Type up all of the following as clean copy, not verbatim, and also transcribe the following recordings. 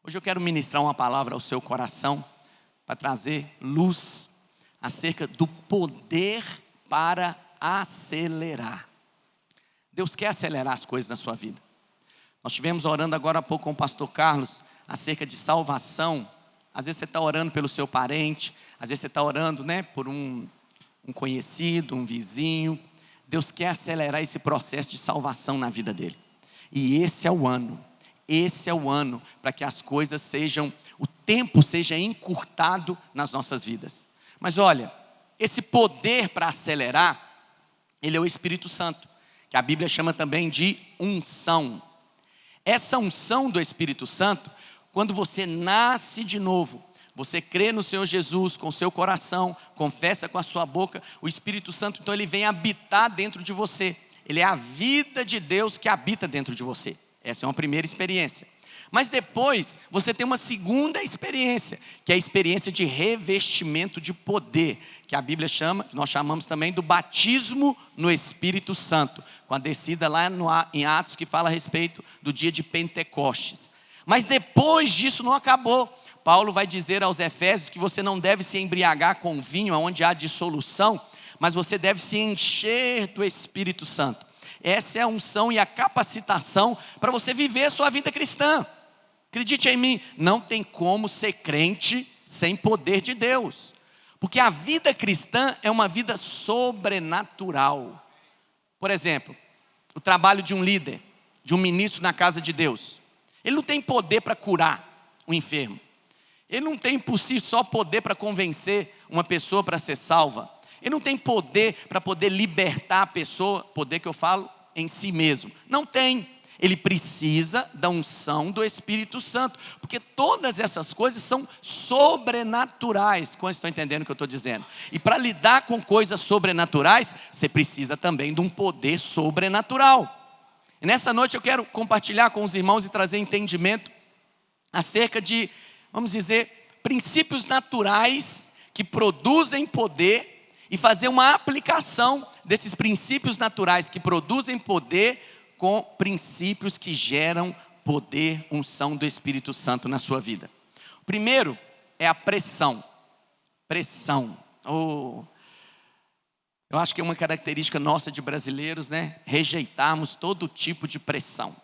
Hoje eu quero ministrar uma palavra ao seu coração para trazer luz acerca do poder para acelerar. Deus quer acelerar as coisas na sua vida. Nós estivemos orando agora há pouco com o pastor Carlos acerca de salvação. Às vezes você está orando pelo seu parente, às vezes você está orando, por um conhecido, um vizinho. Deus quer acelerar esse processo de salvação na vida dele. E esse é o ano para que as coisas o tempo seja encurtado nas nossas vidas. Mas olha, esse poder para acelerar, ele é o Espírito Santo, que a Bíblia chama também de unção. Essa unção do Espírito Santo, quando você nasce de novo, você crê no Senhor Jesus com o seu coração, confessa com a sua boca, o Espírito Santo, então ele vem habitar dentro de você. Ele é a vida de Deus que habita dentro de você. Essa é uma primeira experiência. Mas depois, você tem uma segunda experiência, que é a experiência de revestimento de poder, que a Bíblia chama, que nós chamamos também do batismo no Espírito Santo, com a descida lá em Atos, que fala a respeito do dia de Pentecostes. Mas depois disso não acabou. Paulo vai dizer aos Efésios que você não deve se embriagar com vinho, onde há dissolução, mas você deve se encher do Espírito Santo. Essa é a unção e a capacitação para você viver a sua vida cristã. Acredite em mim, não tem como ser crente sem poder de Deus. Porque a vida cristã é uma vida sobrenatural. Por exemplo, o trabalho de um líder, de um ministro na casa de Deus. Ele não tem poder para curar o enfermo. Ele não tem por si só poder para convencer uma pessoa para ser salva. Ele não tem poder para poder libertar a pessoa, poder que eu falo em si mesmo. Não tem. Ele precisa da unção do Espírito Santo, porque todas essas coisas são sobrenaturais. Quantos estão entendendo o que eu estou dizendo? E para lidar com coisas sobrenaturais, você precisa também de um poder sobrenatural. E nessa noite eu quero compartilhar com os irmãos e trazer entendimento acerca de, vamos dizer, princípios naturais que produzem poder e fazer uma aplicação desses princípios naturais que produzem poder com princípios que geram poder, unção do Espírito Santo na sua vida. O primeiro é a pressão. Pressão. Eu acho que é uma característica nossa de brasileiros, rejeitarmos todo tipo de pressão.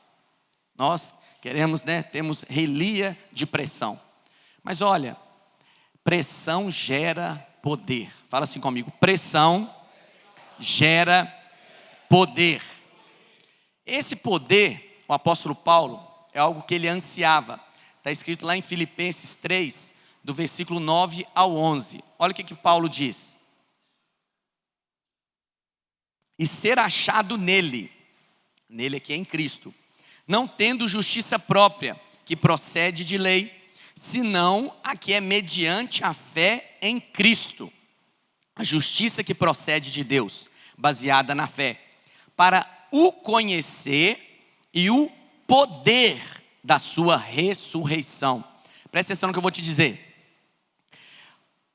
Nós queremos, temos relia de pressão. Mas olha, pressão gera poder. Fala assim comigo, pressão gera poder. Esse poder, o apóstolo Paulo, é algo que ele ansiava. Está escrito lá em Filipenses 3, do versículo 9 ao 11. Olha o que Paulo diz. E ser achado nele aqui é em Cristo, não tendo justiça própria, que procede de lei, senão a que é mediante a fé em Cristo. A justiça que procede de Deus, baseada na fé, para o conhecer e o poder da sua ressurreição. Presta atenção no que eu vou te dizer.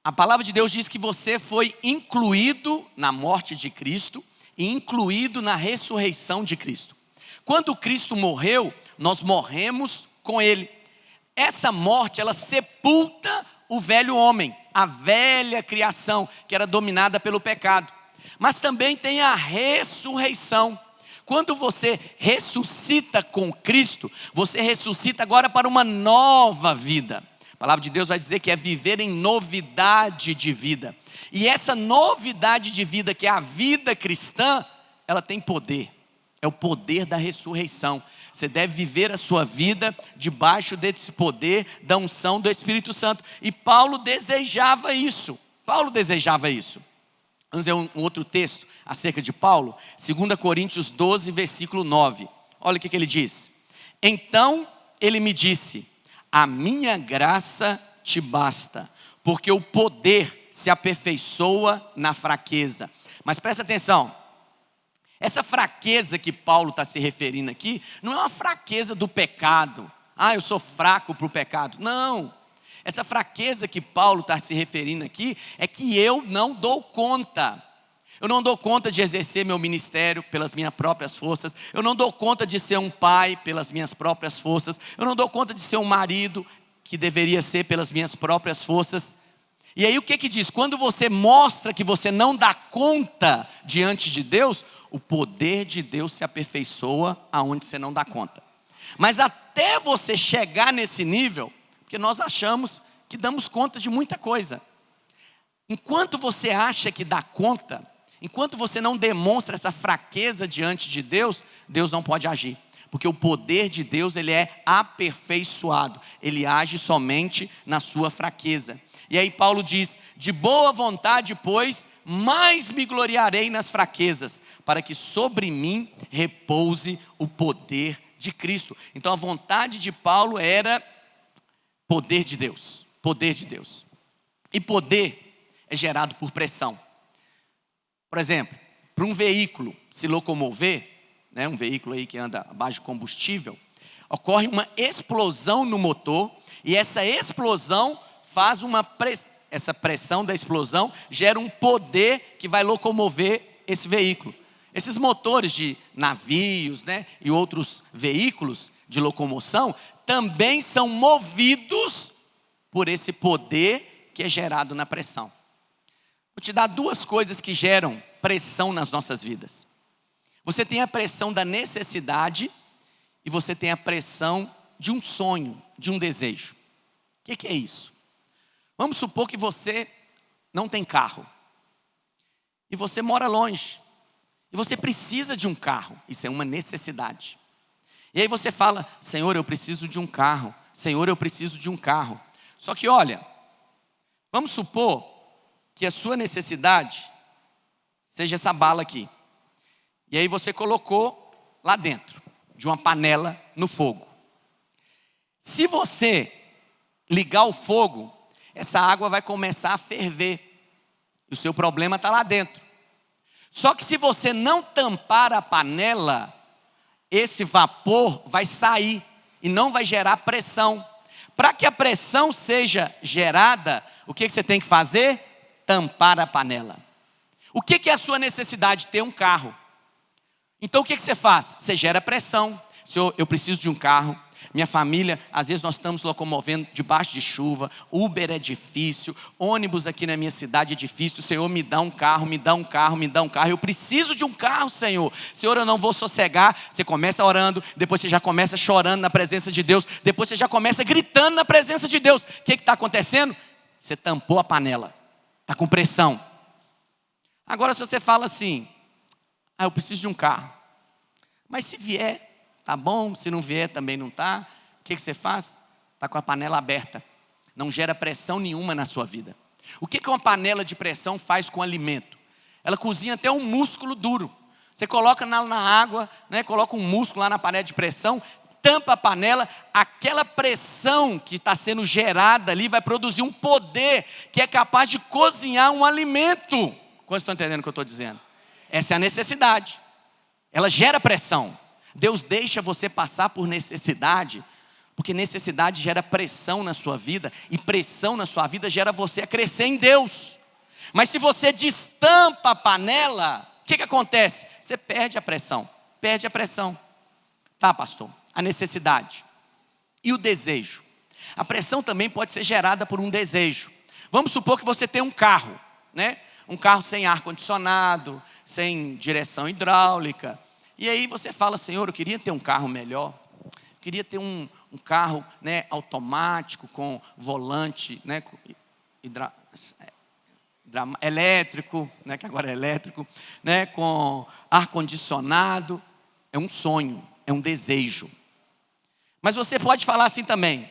A palavra de Deus diz que você foi incluído na morte de Cristo e incluído na ressurreição de Cristo. Quando Cristo morreu, nós morremos com Ele. Essa morte, ela sepulta o velho homem, a velha criação que era dominada pelo pecado. Mas também tem a ressurreição. Quando você ressuscita com Cristo, você ressuscita agora para uma nova vida. A palavra de Deus vai dizer que é viver em novidade de vida. E essa novidade de vida, que é a vida cristã, ela tem poder. É o poder da ressurreição. Você deve viver a sua vida debaixo desse poder da unção do Espírito Santo. E Paulo desejava isso. Vamos ver um outro texto acerca de Paulo. 2 Coríntios 12, versículo 9. Olha o que ele diz. Então ele me disse, a minha graça te basta, porque o poder se aperfeiçoa na fraqueza. Mas presta atenção. Essa fraqueza que Paulo está se referindo aqui, não é uma fraqueza do pecado. Eu sou fraco para o pecado. Não. Essa fraqueza que Paulo está se referindo aqui, é que eu não dou conta. Eu não dou conta de exercer meu ministério pelas minhas próprias forças. Eu não dou conta de ser um pai pelas minhas próprias forças. Eu não dou conta de ser um marido que deveria ser pelas minhas próprias forças. E aí o que diz? Quando você mostra que você não dá conta diante de Deus, o poder de Deus se aperfeiçoa aonde você não dá conta. Mas até você chegar nesse nível, porque nós achamos que damos conta de muita coisa. Enquanto você acha que dá conta, enquanto você não demonstra essa fraqueza diante de Deus, Deus não pode agir. Porque o poder de Deus, ele é aperfeiçoado. Ele age somente na sua fraqueza. E aí Paulo diz, de boa vontade, pois, mais me gloriarei nas fraquezas, para que sobre mim repouse o poder de Cristo. Então a vontade de Paulo era poder de Deus, poder de Deus. E poder é gerado por pressão. Por exemplo, para um veículo se locomover, né, um veículo aí que anda abaixo de combustível, ocorre uma explosão no motor, e essa explosão faz essa pressão da explosão gera um poder que vai locomover esse veículo. Esses motores de navios, né, e outros veículos de locomoção também são movidos por esse poder que é gerado na pressão. Vou te dar duas coisas que geram pressão nas nossas vidas. Você tem a pressão da necessidade e você tem a pressão de um sonho, de um desejo. O que é isso? Vamos supor que você não tem carro. E você mora longe. E você precisa de um carro. Isso é uma necessidade. E aí você fala, Senhor, eu preciso de um carro. Senhor, eu preciso de um carro. Só que olha, vamos supor que a sua necessidade seja essa bala aqui. E aí você colocou lá dentro de uma panela no fogo. Se você ligar o fogo, essa água vai começar a ferver. E o seu problema está lá dentro. Só que se você não tampar a panela, esse vapor vai sair e não vai gerar pressão. Para que a pressão seja gerada, o que você tem que fazer? Tampar a panela. O que é a sua necessidade? Ter um carro. Então o que você faz? Você gera pressão. Senhor, eu preciso de um carro. Minha família, às vezes nós estamos locomovendo debaixo de chuva, Uber é difícil, ônibus aqui na minha cidade é difícil, Senhor, me dá um carro, me dá um carro, me dá um carro, eu preciso de um carro, Senhor. Senhor, eu não vou sossegar. Você começa orando, depois você já começa chorando na presença de Deus, depois você já começa gritando na presença de Deus. O que está acontecendo? Você tampou a panela, está com pressão. Agora se você fala assim, eu preciso de um carro, mas se vier, tá bom, se não vier também não tá. O que você faz? Está com a panela aberta. Não gera pressão nenhuma na sua vida. O que uma panela de pressão faz com o alimento? Ela cozinha até um músculo duro. Você coloca na água, né, coloca um músculo lá na panela de pressão, tampa a panela, aquela pressão que está sendo gerada ali vai produzir um poder que é capaz de cozinhar um alimento. Quantos estão entendendo o que eu estou dizendo? Essa é a necessidade. Ela gera pressão. Deus deixa você passar por necessidade, porque necessidade gera pressão na sua vida, e pressão na sua vida gera você a crescer em Deus. Mas se você destampa a panela, o que acontece? Você perde a pressão, perde a pressão. Tá, pastor? A necessidade. E o desejo? A pressão também pode ser gerada por um desejo. Vamos supor que você tem um carro, né? Um carro sem ar-condicionado, sem direção hidráulica. E aí você fala, Senhor, eu queria ter um carro melhor. Eu queria ter um carro, né, automático, com volante, né, elétrico, né, que agora é elétrico, né, com ar-condicionado. É um sonho, é um desejo. Mas você pode falar assim também,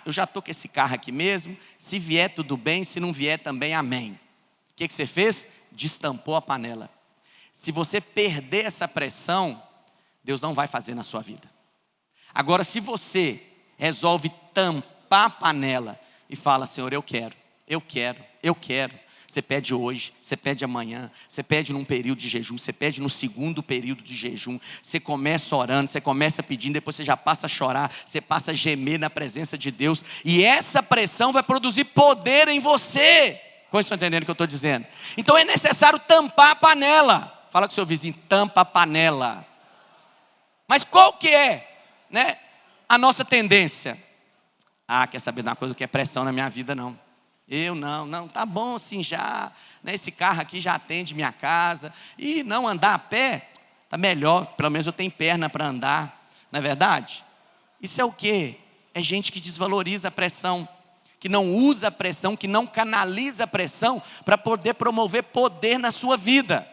eu já estou com esse carro aqui mesmo, se vier tudo bem, se não vier também, amém. O que você fez? Destampou a panela. Se você perder essa pressão, Deus não vai fazer na sua vida. Agora, se você resolve tampar a panela e fala, Senhor, eu quero. Você pede hoje, você pede amanhã, você pede num período de jejum, você pede no segundo período de jejum, você começa orando, você começa pedindo, depois você já passa a chorar, você passa a gemer na presença de Deus, e essa pressão vai produzir poder em você. Como estão entendendo o que eu estou dizendo? Então é necessário tampar a panela. Fala com o seu vizinho, tampa a panela. Mas qual que é, né, a nossa tendência? Quer saber de uma coisa? Que é pressão na minha vida, não. Eu não, tá bom assim já, né, esse carro aqui já atende minha casa. E não andar a pé, tá melhor, pelo menos eu tenho perna para andar. Não é verdade? Isso é o quê? É gente que desvaloriza a pressão, que não usa a pressão, que não canaliza a pressão para poder promover poder na sua vida.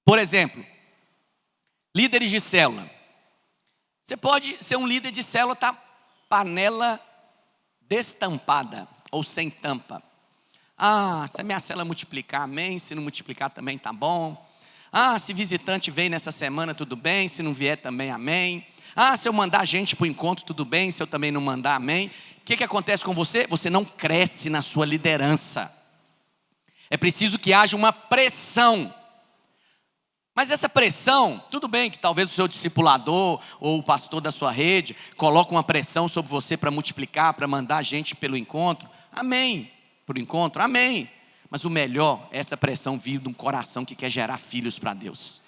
Por exemplo, líderes de célula. Você pode ser um líder de célula, tá panela destampada ou sem tampa. Se a minha célula multiplicar, amém. Se não multiplicar também tá bom. Se visitante veio nessa semana, tudo bem. Se não vier também, amém. Se eu mandar gente para o encontro, tudo bem. Se eu também não mandar, amém. O que acontece com você? Você não cresce na sua liderança. É preciso que haja uma pressão. Mas essa pressão, tudo bem que talvez o seu discipulador ou o pastor da sua rede coloque uma pressão sobre você para multiplicar, para mandar gente pelo encontro. Amém. Para o encontro, amém. Mas o melhor é essa pressão vir de um coração que quer gerar filhos para Deus.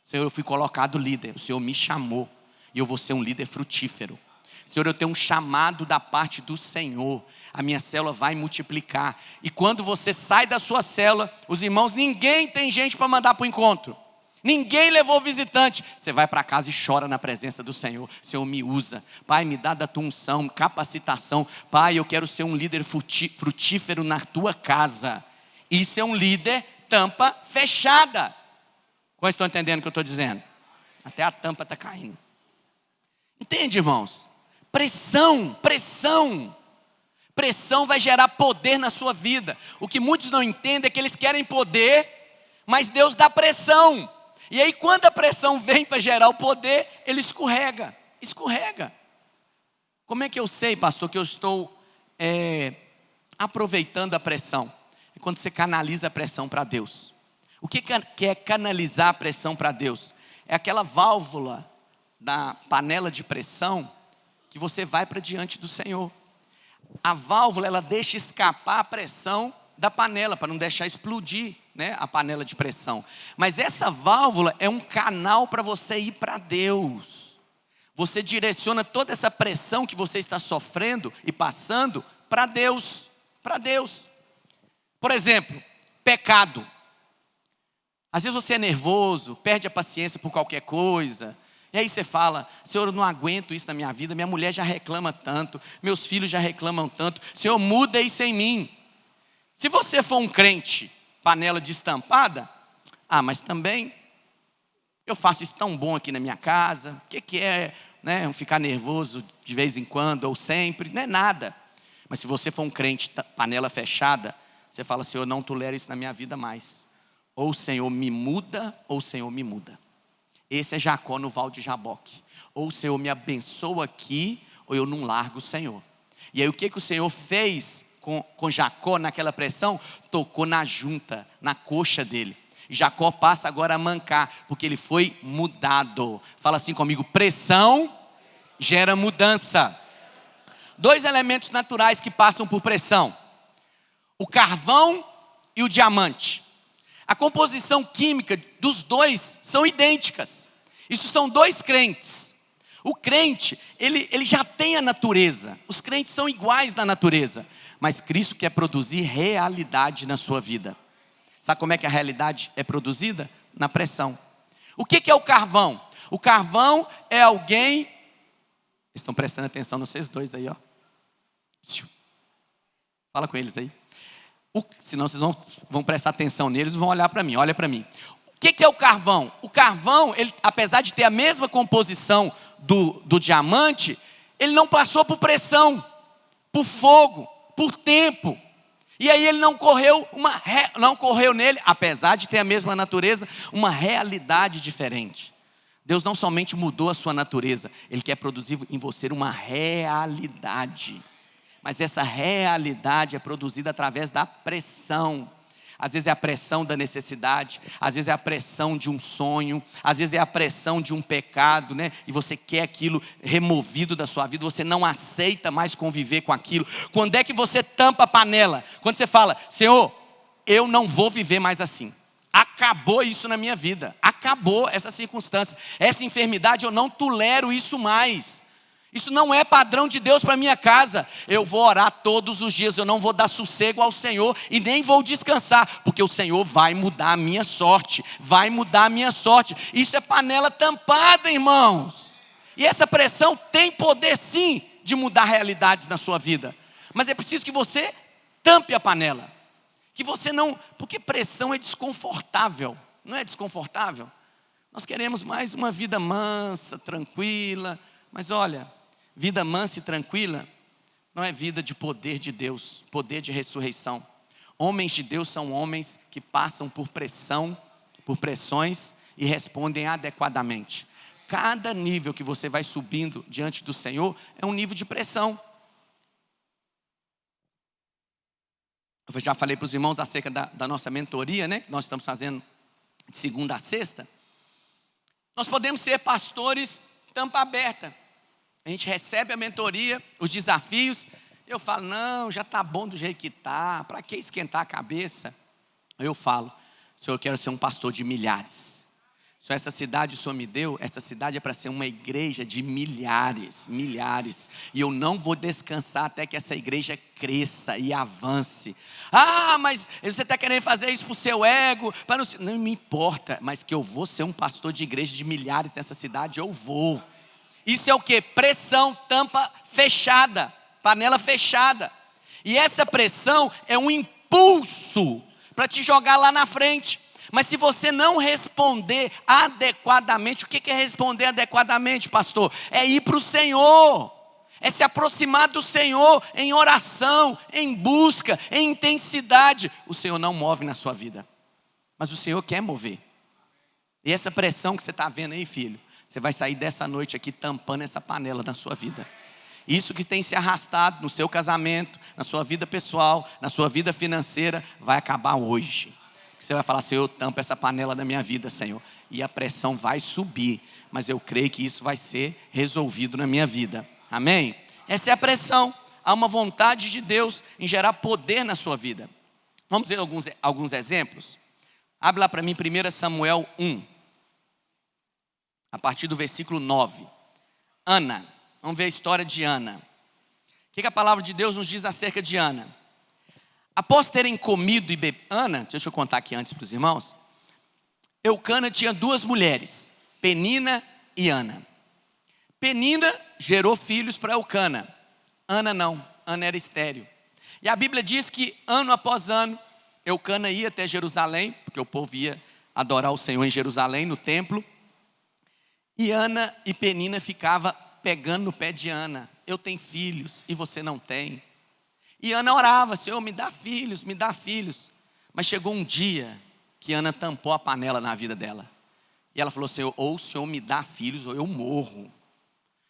Senhor, eu fui colocado líder, o Senhor me chamou e eu vou ser um líder frutífero. Senhor, eu tenho um chamado da parte do Senhor. A minha célula vai multiplicar. E quando você sai da sua célula, os irmãos, ninguém tem gente para mandar para o encontro. Ninguém levou visitante. Você vai para casa e chora na presença do Senhor. Senhor, me usa. Pai, me dá da tua unção, capacitação. Pai, eu quero ser um líder frutífero na tua casa. Isso é um líder tampa fechada. Como estão entendendo o que eu estou dizendo? Até a tampa está caindo. Entende, irmãos? Pressão. Pressão vai gerar poder na sua vida. O que muitos não entendem é que eles querem poder, mas Deus dá pressão. E aí quando a pressão vem para gerar o poder, ele escorrega. Como é que eu sei, pastor, que eu estou aproveitando a pressão? É quando você canaliza a pressão para Deus. O que é canalizar a pressão para Deus? É aquela válvula da panela de pressão que você vai para diante do Senhor. A válvula, ela deixa escapar a pressão da panela, para não deixar explodir, né, a panela de pressão. Mas essa válvula é um canal para você ir para Deus. Você direciona toda essa pressão que você está sofrendo e passando para Deus. Por exemplo, pecado. Às vezes você é nervoso, perde a paciência por qualquer coisa. E aí você fala, Senhor, eu não aguento isso na minha vida. Minha mulher já reclama tanto, meus filhos já reclamam tanto. Senhor, muda isso em mim. Se você for um crente, panela destampada, mas também eu faço isso tão bom aqui na minha casa. O que é, né, ficar nervoso de vez em quando ou sempre? Não é nada. Mas se você for um crente panela fechada, você fala, Senhor, eu não tolero isso na minha vida mais. Ou o Senhor me muda, ou o Senhor me muda. Esse é Jacó no Val de Jaboque. Ou o Senhor me abençoa aqui, ou eu não largo o Senhor. E aí o que o Senhor fez com Jacó naquela pressão? Tocou na junta, na coxa dele. E Jacó passa agora a mancar, porque ele foi mudado. Fala assim comigo, pressão gera mudança. 2 elementos naturais que passam por pressão: o carvão e o diamante. A composição química dos dois são idênticas. Isso são 2 crentes. O crente, ele já tem a natureza. Os crentes são iguais na natureza. Mas Cristo quer produzir realidade na sua vida. Sabe como é que a realidade é produzida? Na pressão. O que é o carvão? O carvão é alguém... Estão prestando atenção nos vocês dois aí, ó. Fala com eles aí. Senão vocês vão prestar atenção neles e vão olhar para mim. Olha para mim. O que é o carvão? O carvão, ele, apesar de ter a mesma composição do diamante, ele não passou por pressão, por fogo, por tempo. E aí ele não correu nele, apesar de ter a mesma natureza, uma realidade diferente. Deus não somente mudou a sua natureza, Ele quer produzir em você uma realidade. Mas essa realidade é produzida através da pressão. às vezes é a pressão da necessidade, às vezes é a pressão de um sonho, às vezes é a pressão de um pecado, né? E você quer aquilo removido da sua vida, você não aceita mais conviver com aquilo. Quando é que você tampa a panela? Quando você fala, Senhor, eu não vou viver mais assim. Acabou isso na minha vida, acabou essa circunstância, essa enfermidade, eu não tolero isso mais. Isso não é padrão de Deus para minha casa. Eu vou orar todos os dias, eu não vou dar sossego ao Senhor e nem vou descansar, porque o Senhor vai mudar a minha sorte, vai mudar a minha sorte. Isso é panela tampada, irmãos. E essa pressão tem poder sim de mudar realidades na sua vida. Mas é preciso que você tampe a panela. Que você não, porque pressão é desconfortável, não é desconfortável? Nós queremos mais uma vida mansa, tranquila, mas olha, vida mansa e tranquila não é vida de poder de Deus, poder de ressurreição. Homens de Deus são homens que passam por pressão, por pressões e respondem adequadamente. Cada nível que você vai subindo diante do Senhor é um nível de pressão. Eu já falei para os irmãos acerca da nossa mentoria, né? Que nós estamos fazendo de segunda a sexta. Nós podemos ser pastores tampa aberta. A gente recebe a mentoria, os desafios. Eu falo, não, já está bom do jeito que está. Para que esquentar a cabeça? Eu falo, Senhor, eu quero ser um pastor de milhares. Se essa cidade o Senhor me deu, essa cidade é para ser uma igreja de milhares, milhares. E eu não vou descansar até que essa igreja cresça e avance. Ah, mas você está querendo fazer isso para o seu ego? Não me importa, mas que eu vou ser um pastor de igreja de milhares nessa cidade, eu vou. Isso é o quê? Pressão, tampa fechada, panela fechada. E essa pressão é um impulso para te jogar lá na frente. Mas se você não responder adequadamente, o que é responder adequadamente, pastor? É ir para o Senhor, é se aproximar do Senhor em oração, em busca, em intensidade. O Senhor não move na sua vida, mas o Senhor quer mover. E essa pressão que você está vendo aí, filho, você vai sair dessa noite aqui tampando essa panela na sua vida. Isso que tem se arrastado no seu casamento, na sua vida pessoal, na sua vida financeira, vai acabar hoje. Você vai falar, Senhor, eu tampo essa panela da minha vida, Senhor. E a pressão vai subir, mas eu creio que isso vai ser resolvido na minha vida. Amém? Essa é a pressão. Há uma vontade de Deus em gerar poder na sua vida. Vamos ver alguns exemplos? Abre lá para mim 1 Samuel 1. A partir do versículo 9. Ana. Vamos ver a história de Ana. O que a palavra de Deus nos diz acerca de Ana? Após terem comido e bebido, Ana, deixa eu contar aqui antes para os irmãos. Eucana tinha duas mulheres, Penina e Ana. Penina gerou filhos para Eucana. Ana não, Ana era estéril. E a Bíblia diz que ano após ano, Eucana ia até Jerusalém, porque o povo ia adorar o Senhor em Jerusalém, no templo. E Ana e Penina ficavam pegando no pé de Ana. Eu tenho filhos e você não tem. E Ana orava, Senhor, me dá filhos, me dá filhos. Mas chegou um dia que Ana tampou a panela na vida dela. E ela falou, Senhor, ou o Senhor me dá filhos ou eu morro.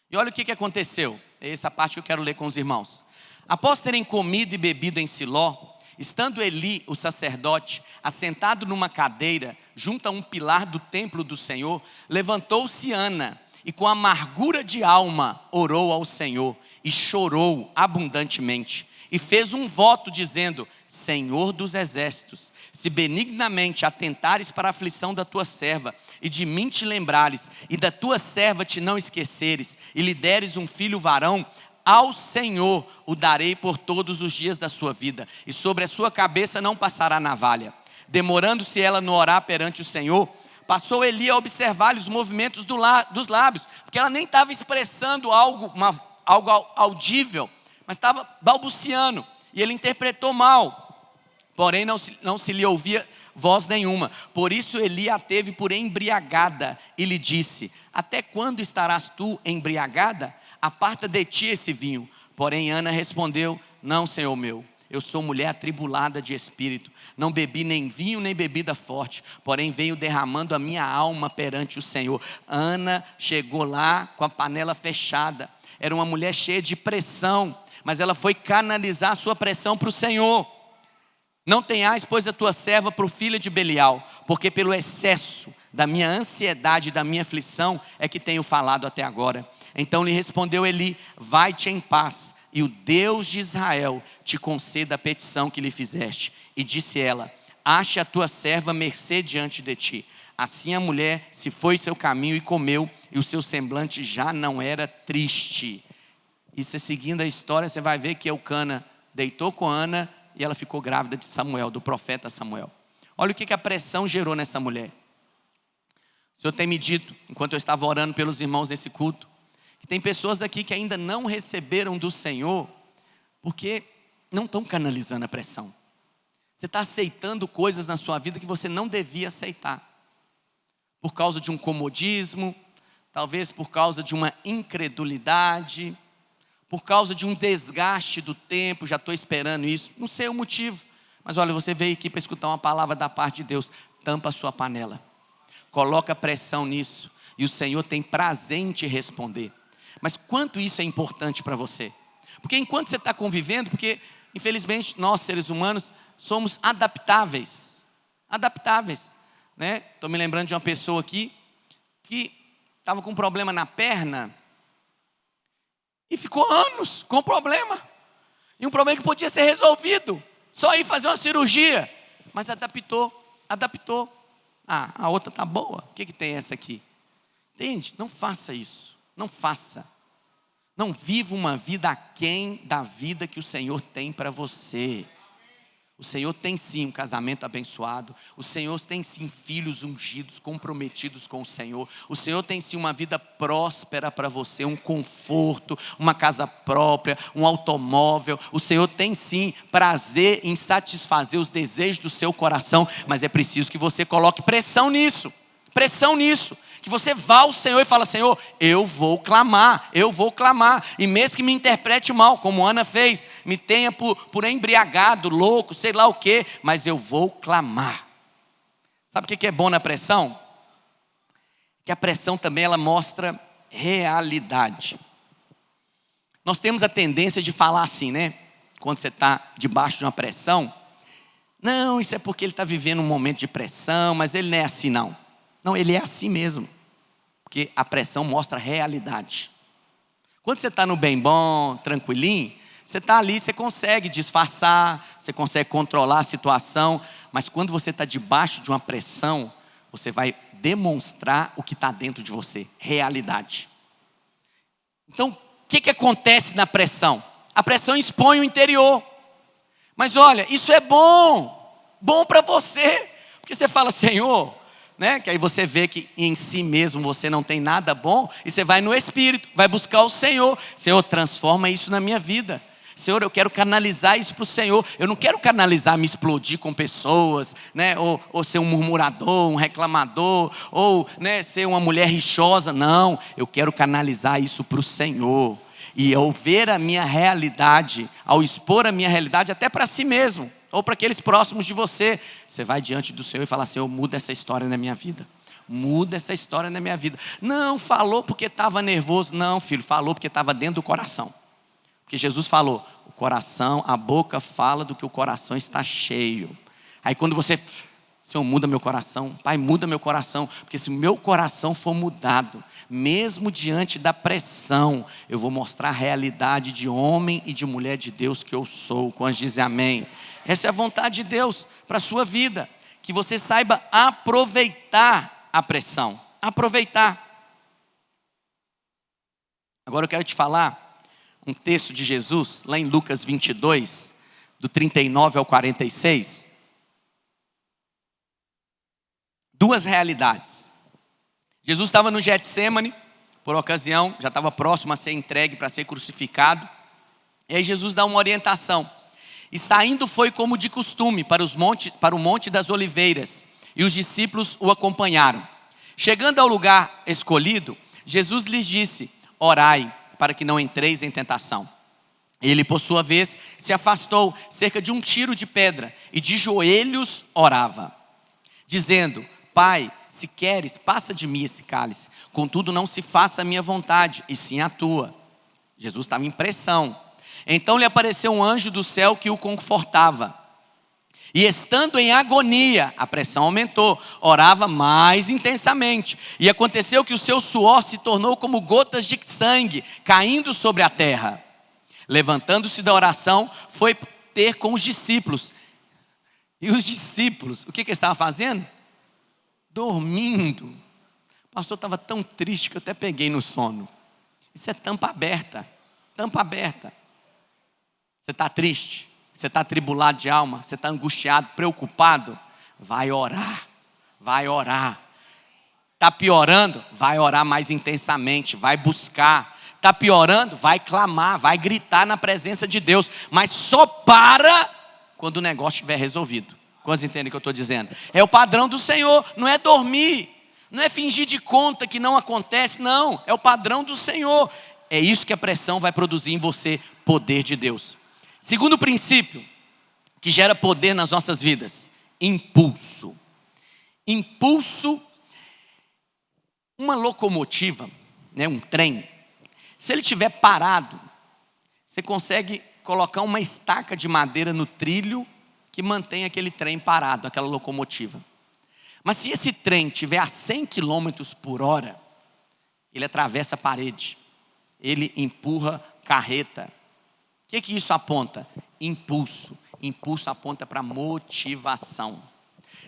E olha o que aconteceu. É essa parte que eu quero ler com os irmãos. Após terem comido e bebido em Siló, estando Eli, o sacerdote, assentado numa cadeira, junto a um pilar do templo do Senhor, levantou-se Ana e com amargura de alma orou ao Senhor e chorou abundantemente. E fez um voto dizendo, Senhor dos exércitos, se benignamente atentares para a aflição da tua serva, e de mim te lembrares, e da tua serva te não esqueceres, e lhe deres um filho varão, ao Senhor o darei por todos os dias da sua vida, e sobre a sua cabeça não passará navalha. Demorando-se ela no orar perante o Senhor, passou Eli a observar-lhe os movimentos dos lábios, porque ela nem estava expressando algo audível, mas estava balbuciando, e ele interpretou mal, porém não se lhe ouvia voz nenhuma. Por isso Eli a teve por embriagada, e lhe disse, até quando estarás tu embriagada? Aparta de ti esse vinho. Porém Ana respondeu, não, Senhor meu, eu sou mulher atribulada de espírito, não bebi nem vinho nem bebida forte, porém venho derramando a minha alma perante o Senhor. Ana chegou lá com a panela fechada, era uma mulher cheia de pressão, mas ela foi canalizar a sua pressão para o Senhor. Não tenhais, pois, a tua serva por filha de Belial, porque pelo excesso da minha ansiedade e da minha aflição é que tenho falado até agora. Então lhe respondeu Eli: vai-te em paz, e o Deus de Israel te conceda a petição que lhe fizeste. E disse ela: ache a tua serva mercê diante de ti. Assim a mulher se foi seu caminho e comeu, e o seu semblante já não era triste. E se seguindo a história, você vai ver que Eucana deitou com Ana e ela ficou grávida de Samuel, do profeta Samuel. Olha o que a pressão gerou nessa mulher. O Senhor tem me dito, enquanto eu estava orando pelos irmãos nesse culto, que tem pessoas aqui que ainda não receberam do Senhor, porque não estão canalizando a pressão. Você está aceitando coisas na sua vida que você não devia aceitar. Por causa de um comodismo, talvez por causa de uma incredulidade, por causa de um desgaste do tempo, já estou esperando isso, não sei o motivo. Mas olha, você veio aqui para escutar uma palavra da parte de Deus, tampa a sua panela, coloca pressão nisso, e o Senhor tem prazer em te responder. Mas quanto isso é importante para você? Porque enquanto você está convivendo, porque infelizmente nós seres humanos somos adaptáveis, né? Estou me lembrando de uma pessoa aqui, que estava com um problema na perna, e ficou anos com problema, e um problema que podia ser resolvido, só ir fazer uma cirurgia, mas adaptou, a outra está boa, o que tem essa aqui? Entende? Não faça isso, não faça, não viva uma vida aquém da vida que o Senhor tem para você. O Senhor tem sim um casamento abençoado, o Senhor tem sim filhos ungidos, comprometidos com o Senhor, o Senhor tem sim uma vida próspera para você, um conforto, uma casa própria, um automóvel. O Senhor tem sim prazer em satisfazer os desejos do seu coração, mas é preciso que você coloque pressão nisso, que você vá ao Senhor e fala: Senhor, eu vou clamar, e mesmo que me interprete mal, como Ana fez, me tenha por embriagado, louco, sei lá o que, mas eu vou clamar. Sabe o que é bom na pressão? Que a pressão também ela mostra realidade. Nós temos a tendência de falar assim, né? Quando você está debaixo de uma pressão: não, isso é porque ele está vivendo um momento de pressão, mas ele não é assim não. Não, ele é assim mesmo, porque a pressão mostra a realidade. Quando você está no bem bom, tranquilinho, você está ali, você consegue disfarçar, você consegue controlar a situação, mas quando você está debaixo de uma pressão, você vai demonstrar o que está dentro de você, realidade. Então, o que acontece na pressão? A pressão expõe o interior, mas olha, isso é bom para você, porque você fala: Senhor, né? Que aí você vê que em si mesmo você não tem nada bom, e você vai no Espírito, vai buscar o Senhor. Senhor, transforma isso na minha vida. Senhor, eu quero canalizar isso para o Senhor. Eu não quero canalizar, me explodir com pessoas, né? ou ser um murmurador, um reclamador, ou, né, ser uma mulher rixosa. Não, eu quero canalizar isso para o Senhor. E ao ver a minha realidade, ao expor a minha realidade até para si mesmo, ou para aqueles próximos de você, você vai diante do Senhor e fala: Senhor, muda essa história na minha vida. Muda essa história na minha vida. Não falou porque estava nervoso. Não, filho, falou porque estava dentro do coração. Porque Jesus falou: o coração, a boca fala do que o coração está cheio. Aí quando você: Senhor, muda meu coração. Pai, muda meu coração. Porque se o meu coração for mudado, mesmo diante da pressão, eu vou mostrar a realidade de homem e de mulher de Deus que eu sou. Quando dizem amém? Essa é a vontade de Deus para a sua vida. Que você saiba aproveitar a pressão. Aproveitar. Agora eu quero te falar um texto de Jesus, lá em Lucas 22, do 39 ao 46. Duas realidades. Jesus estava no Getsêmani, por ocasião, já estava próximo a ser entregue para ser crucificado. E aí Jesus dá uma orientação. E saindo foi como de costume para o Monte das Oliveiras, e os discípulos o acompanharam. Chegando ao lugar escolhido, Jesus lhes disse: orai, para que não entreis em tentação. Ele, por sua vez, se afastou cerca de um tiro de pedra, e de joelhos orava, dizendo: Pai, se queres, passa de mim esse cálice, contudo não se faça a minha vontade, e sim a tua. Jesus estava em pressão. Então lhe apareceu um anjo do céu que o confortava. E estando em agonia, a pressão aumentou, orava mais intensamente. E aconteceu que o seu suor se tornou como gotas de sangue, caindo sobre a terra. Levantando-se da oração, foi ter com os discípulos. E os discípulos, o que eles estavam fazendo? Dormindo. O pastor estava tão triste que eu até peguei no sono. Isso é tampa aberta, tampa aberta. Você está triste? Você está atribulado de alma? Você está angustiado, preocupado? Vai orar, vai orar. Está piorando? Vai orar mais intensamente, vai buscar. Está piorando? Vai clamar, vai gritar na presença de Deus. Mas só para quando o negócio estiver resolvido. Quantos entendem o que eu estou dizendo? É o padrão do Senhor, não é dormir. Não é fingir de conta que não acontece, não. É o padrão do Senhor. É isso que a pressão vai produzir em você, poder de Deus. Segundo princípio, que gera poder nas nossas vidas, impulso. Impulso, uma locomotiva, né, um trem, se ele estiver parado, você consegue colocar uma estaca de madeira no trilho que mantém aquele trem parado, aquela locomotiva. Mas se esse trem estiver a 100 km por hora, ele atravessa a parede, ele empurra carreta. O que isso aponta? Impulso. Impulso aponta para motivação.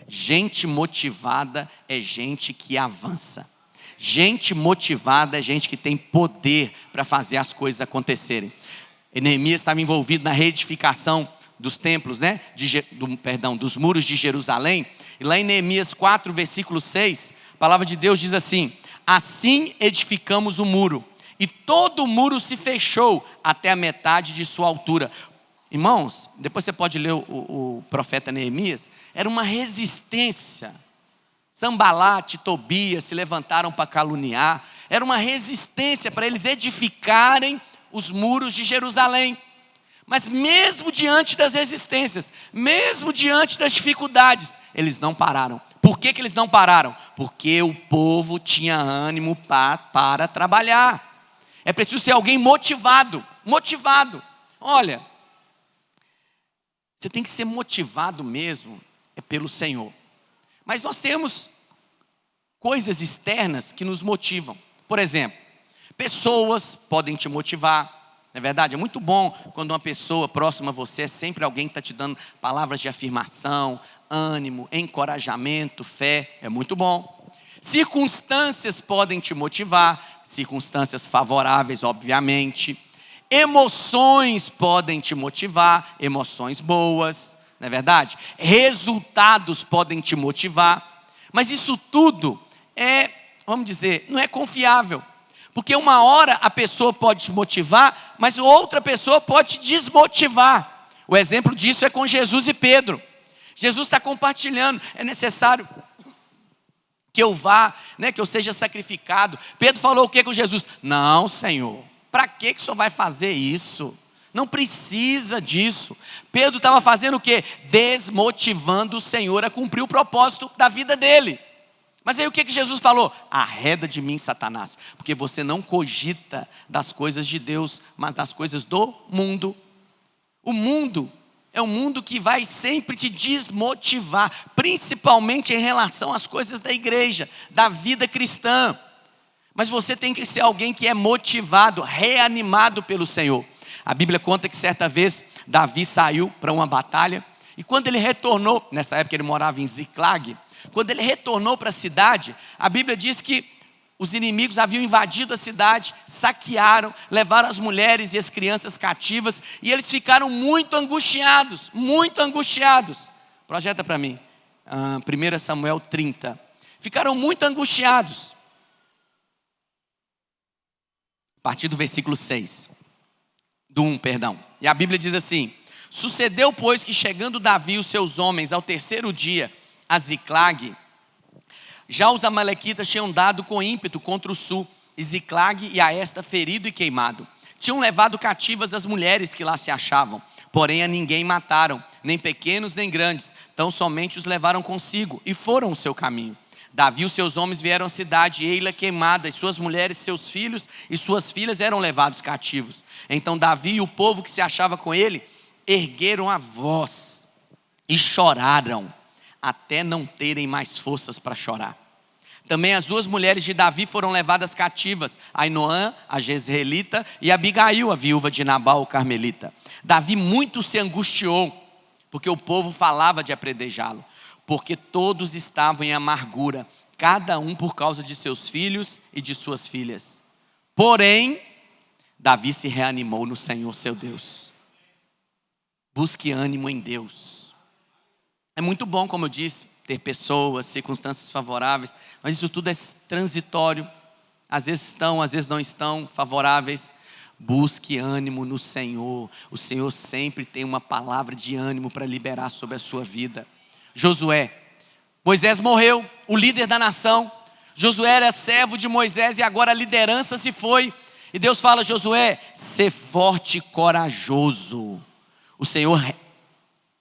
Gente motivada é gente que avança. Gente motivada é gente que tem poder para fazer as coisas acontecerem. Neemias estava envolvido na reedificação dos templos, né? Dos muros de Jerusalém. E lá em Neemias 4, versículo 6, a palavra de Deus diz assim: assim edificamos o muro, e todo o muro se fechou até a metade de sua altura. Irmãos, depois você pode ler o profeta Neemias. Era uma resistência. Sambalate e Tobias se levantaram para caluniar. Era uma resistência para eles edificarem os muros de Jerusalém. Mas mesmo diante das resistências, mesmo diante das dificuldades, eles não pararam. Por que eles não pararam? Porque o povo tinha ânimo para trabalhar. É preciso ser alguém motivado. Motivado. Olha, você tem que ser motivado mesmo, é pelo Senhor. Mas nós temos coisas externas que nos motivam. Por exemplo, pessoas podem te motivar. Não é verdade? É muito bom quando uma pessoa próxima a você é sempre alguém que está te dando palavras de afirmação, ânimo, encorajamento, fé. É muito bom. Circunstâncias podem te motivar, circunstâncias favoráveis, obviamente. Emoções podem te motivar, emoções boas, não é verdade? Resultados podem te motivar, mas isso tudo vamos dizer, não é confiável. Porque uma hora a pessoa pode te motivar, mas outra pessoa pode te desmotivar. O exemplo disso é com Jesus e Pedro. Jesus está compartilhando, é necessário que eu vá, né, que eu seja sacrificado. Pedro falou o que com Jesus? Não, Senhor, para que o Senhor vai fazer isso? Não precisa disso. Pedro estava fazendo o quê? Desmotivando o Senhor a cumprir o propósito da vida dele. Mas aí o que Jesus falou? Arreda de mim, Satanás, porque você não cogita das coisas de Deus, mas das coisas do mundo. O mundo é um mundo que vai sempre te desmotivar, principalmente em relação às coisas da igreja, da vida cristã. Mas você tem que ser alguém que é motivado, reanimado pelo Senhor. A Bíblia conta que certa vez Davi saiu para uma batalha, e quando ele retornou, nessa época ele morava em Ziclag, quando ele retornou para a cidade, a Bíblia diz que os inimigos haviam invadido a cidade, saquearam, levaram as mulheres e as crianças cativas, e eles ficaram muito angustiados, muito angustiados. Projeta para mim, 1 Samuel 30. Ficaram muito angustiados. A partir do versículo 6, do 1, perdão. E a Bíblia diz assim: sucedeu, pois, que chegando Davi e os seus homens ao terceiro dia a Ziclag, já os amalequitas tinham dado com ímpeto contra o sul, e Ziclag e a esta ferido e queimado. Tinham levado cativas as mulheres que lá se achavam, porém a ninguém mataram, nem pequenos nem grandes, tão somente os levaram consigo, e foram o seu caminho. Davi e os seus homens vieram à cidade, e ei-la queimada, e suas mulheres, seus filhos e suas filhas eram levados cativos. Então Davi e o povo que se achava com ele ergueram a voz e choraram até não terem mais forças para chorar. Também as 2 mulheres de Davi foram levadas cativas, Ainoã, a jezreelita, e Abigail, a viúva de Nabal, o carmelita. Davi muito se angustiou, porque o povo falava de apredejá-lo, porque todos estavam em amargura, cada um por causa de seus filhos e de suas filhas. Porém, Davi se reanimou no Senhor seu Deus. Busque ânimo em Deus. É muito bom, como eu disse, ter pessoas, circunstâncias favoráveis, mas isso tudo é transitório. Às vezes estão, às vezes não estão favoráveis. Busque ânimo no Senhor. O Senhor sempre tem uma palavra de ânimo para liberar sobre a sua vida. Josué. Moisés morreu, o líder da nação. Josué era servo de Moisés e agora a liderança se foi. E Deus fala: Josué, sê forte e corajoso. O Senhor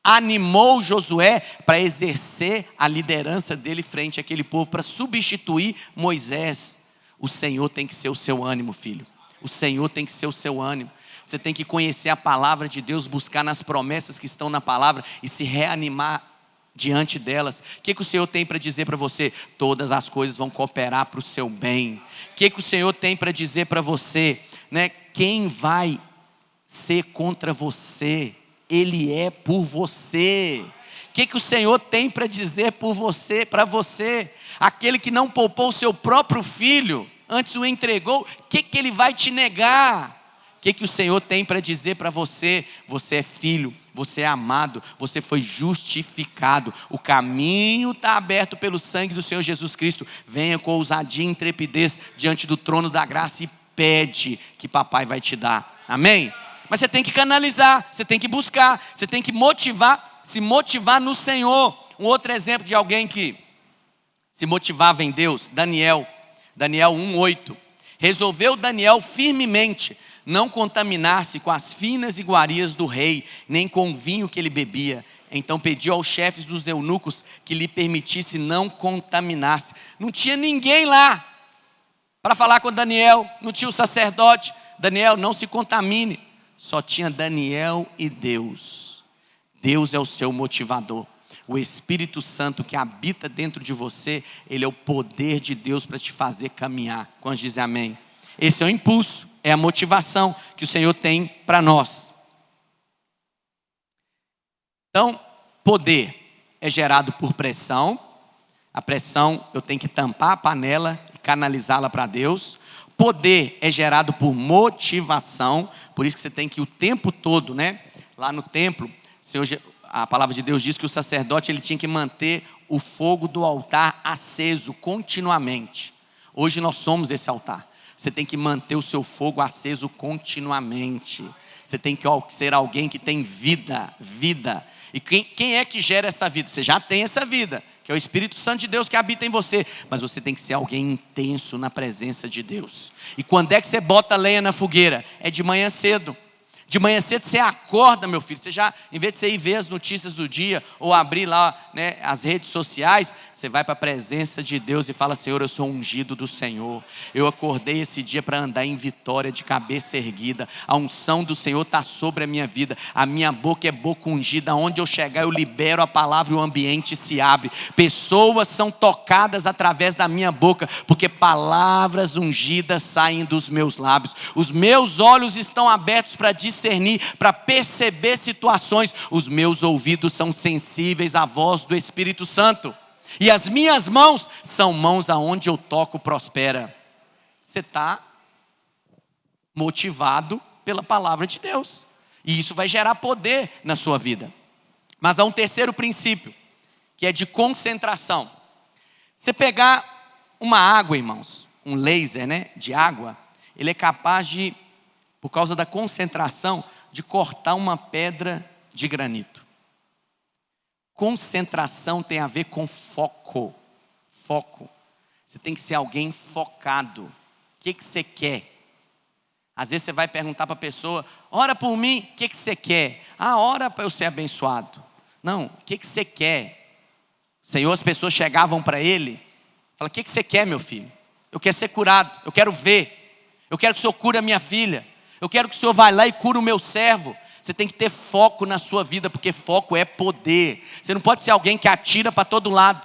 animou Josué para exercer a liderança dele frente àquele povo, para substituir Moisés. O Senhor tem que ser o seu ânimo, filho. O Senhor tem que ser o seu ânimo. Você tem que conhecer a palavra de Deus, buscar nas promessas que estão na palavra e se reanimar diante delas. O que o Senhor tem para dizer para você? Todas as coisas vão cooperar para o seu bem. O que o Senhor tem para dizer para você? Quem vai ser contra você? Ele é por você. O que o Senhor tem para dizer por você, para você? Aquele que não poupou o seu próprio filho, antes o entregou, o que Ele vai te negar? O que o Senhor tem para dizer para você? Você é filho, você é amado, você foi justificado. O caminho está aberto pelo sangue do Senhor Jesus Cristo. Venha com ousadia e intrepidez diante do trono da graça e pede que papai vai te dar. Amém? Mas você tem que canalizar, você tem que buscar, você tem que motivar, se motivar no Senhor. Um outro exemplo de alguém que se motivava em Deus, Daniel 1:8. Resolveu Daniel firmemente não contaminar-se com as finas iguarias do rei, nem com o vinho que ele bebia. Então pediu aos chefes dos eunucos que lhe permitisse não contaminar-se. Não tinha ninguém lá para falar com Daniel, não tinha o sacerdote. Daniel, não se contamine. Só tinha Daniel e Deus. Deus é o seu motivador. O Espírito Santo que habita dentro de você, ele é o poder de Deus para te fazer caminhar. Quando dizem amém? Esse é o impulso, é a motivação que o Senhor tem para nós. Então, poder é gerado por pressão. A pressão, eu tenho que tampar a panela e canalizá-la para Deus. Poder é gerado por motivação. Por isso que você tem que ir o tempo todo, lá no templo, a palavra de Deus diz que o sacerdote ele tinha que manter o fogo do altar aceso continuamente. Hoje nós somos esse altar. Você tem que manter o seu fogo aceso continuamente. Você tem que ser alguém que tem vida. E quem é que gera essa vida? Você já tem essa vida, que é o Espírito Santo de Deus que habita em você. Mas você tem que ser alguém intenso na presença de Deus. E quando é que você bota lenha na fogueira? É de manhã cedo. De manhã cedo você acorda, meu filho. Você já, em vez de você ir ver as notícias do dia, ou abrir lá as redes sociais, você vai para a presença de Deus e fala: Senhor, eu sou ungido do Senhor. Eu acordei esse dia para andar em vitória, de cabeça erguida. A unção do Senhor está sobre a minha vida. A minha boca é boca ungida. Onde eu chegar eu libero a palavra e o ambiente se abre. Pessoas são tocadas através da minha boca, porque palavras ungidas saem dos meus lábios. Os meus olhos estão abertos para discernir, para perceber situações. Os meus ouvidos são sensíveis à voz do Espírito Santo. E as minhas mãos são mãos aonde eu toco prospera. Você está motivado pela palavra de Deus. E isso vai gerar poder na sua vida. Mas há um terceiro princípio, que é de concentração. Você pegar uma água, irmãos, um laser, de água, ele é capaz de, por causa da concentração, de cortar uma pedra de granito. Concentração tem a ver com foco. Foco. Você tem que ser alguém focado. O que você quer? Às vezes você vai perguntar para a pessoa: ora por mim, o que você quer? Ora para eu ser abençoado. Não, o que você quer? Senhor, as pessoas chegavam para ele, falavam: o que você quer, meu filho? Eu quero ser curado, eu quero ver. Eu quero que o Senhor cure a minha filha. Eu quero que o Senhor vá lá e cure o meu servo. Você tem que ter foco na sua vida, porque foco é poder. Você não pode ser alguém que atira para todo lado.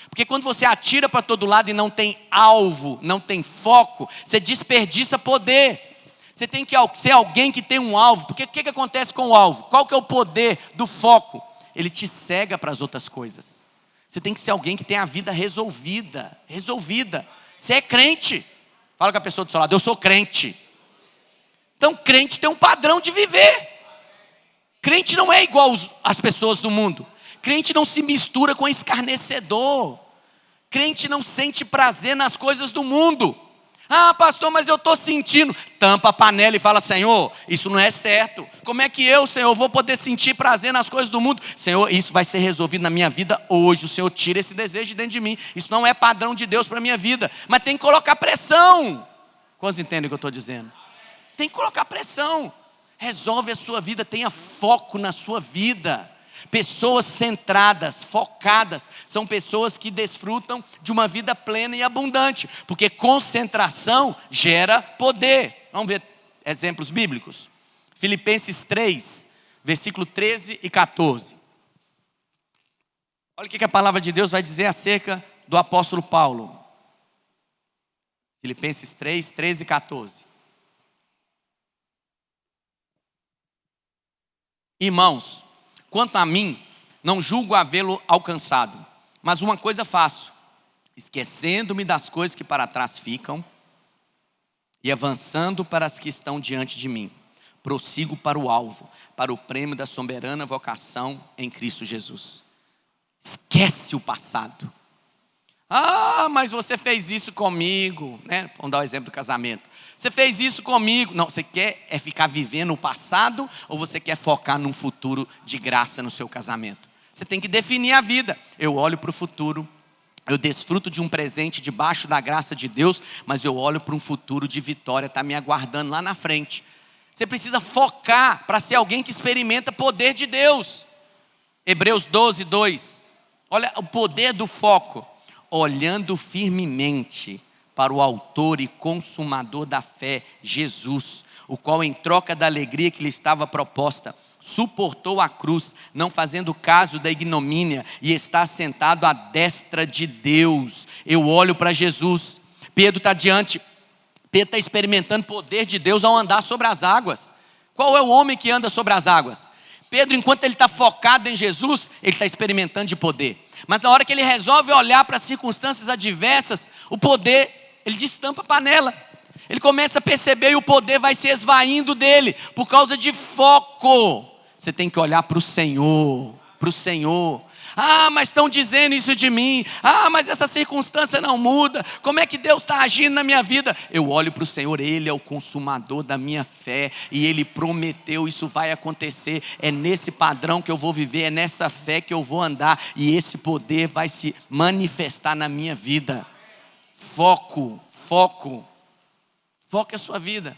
Porque quando você atira para todo lado e não tem alvo, não tem foco, você desperdiça poder. Você tem que ser alguém que tem um alvo. Porque o que acontece com o alvo? Qual que é o poder do foco? Ele te cega para as outras coisas. Você tem que ser alguém que tem a vida resolvida. Resolvida. Você é crente. Fala com a pessoa do seu lado, eu sou crente. Então crente tem um padrão de viver. Crente não é igual às pessoas do mundo. Crente não se mistura com escarnecedor. Crente não sente prazer nas coisas do mundo. Ah, pastor, mas eu estou sentindo. Tampa a panela e fala, Senhor, isso não é certo. Como é que eu, Senhor, vou poder sentir prazer nas coisas do mundo? Senhor, isso vai ser resolvido na minha vida hoje. O Senhor tira esse desejo de dentro de mim. Isso não é padrão de Deus para a minha vida. Mas tem que colocar pressão. Quantos entendem o que eu estou dizendo? Tem que colocar pressão. Resolve a sua vida, tenha foco na sua vida. Pessoas centradas, focadas, são pessoas que desfrutam de uma vida plena e abundante, porque concentração gera poder. Vamos ver exemplos bíblicos. Filipenses 3, versículo 13 e 14. Olha o que a palavra de Deus vai dizer acerca do apóstolo Paulo. Filipenses 3, 13 e 14. Irmãos, quanto a mim, não julgo havê-lo alcançado, mas uma coisa faço, esquecendo-me das coisas que para trás ficam e avançando para as que estão diante de mim, prossigo para o alvo, para o prêmio da soberana vocação em Cristo Jesus. Esquece o passado. Ah, mas você fez isso comigo, né? Vamos dar o exemplo do casamento. Você fez isso comigo. Não, você quer ficar vivendo o passado ou você quer focar num futuro de graça no seu casamento? Você tem que definir a vida. Eu olho para o futuro, eu desfruto de um presente debaixo da graça de Deus, mas eu olho para um futuro de vitória, está me aguardando lá na frente. Você precisa focar para ser alguém que experimenta poder de Deus. Hebreus 12, 2. Olha o poder do foco. Olhando firmemente para o autor e consumador da fé, Jesus, o qual em troca da alegria que lhe estava proposta, suportou a cruz, não fazendo caso da ignomínia, e está sentado à destra de Deus. Eu olho para Jesus. Pedro está diante, Pedro está experimentando o poder de Deus ao andar sobre as águas. Qual é o homem que anda sobre as águas? Pedro, enquanto ele está focado em Jesus, ele está experimentando de poder. Mas na hora que ele resolve olhar para as circunstâncias adversas, o poder, ele destampa a panela. Ele começa a perceber e o poder vai se esvaindo dele, por causa de foco. Você tem que olhar para o Senhor, para o Senhor. Ah, mas estão dizendo isso de mim. Ah, mas essa circunstância não muda. Como é que Deus está agindo na minha vida? Eu olho para o Senhor, Ele é o consumador da minha fé. E Ele prometeu, isso vai acontecer. É nesse padrão que eu vou viver, é nessa fé que eu vou andar. E esse poder vai se manifestar na minha vida. Foco, foco. Foque a sua vida.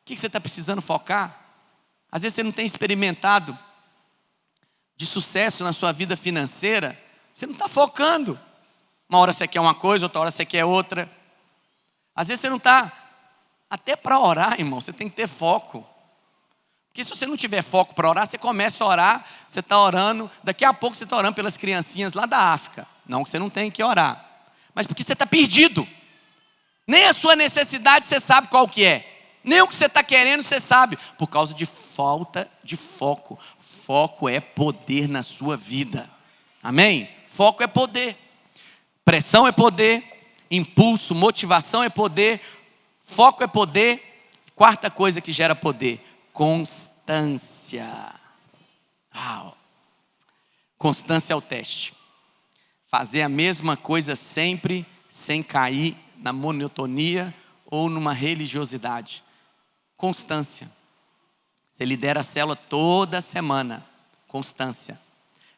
O que você está precisando focar? Às vezes você não tem experimentado de sucesso na sua vida financeira, você não está focando. Uma hora você quer uma coisa, outra hora você quer outra. Às vezes você não está, até para orar, irmão, você tem que ter foco. Porque se você não tiver foco para orar, você começa a orar, você está orando, daqui a pouco você está orando pelas criancinhas lá da África. Não que você não tenha que orar, mas porque você está perdido. Nem a sua necessidade você sabe qual que é. Nem o que você está querendo você sabe, por causa de falta de foco. Foco é poder na sua vida. Amém? Foco é poder. Pressão é poder. Impulso, motivação é poder. Foco é poder. Quarta coisa que gera poder: constância. Constância é o teste. Fazer a mesma coisa sempre, sem cair na monotonia ou numa religiosidade. Constância. Você lidera a célula toda semana. Constância.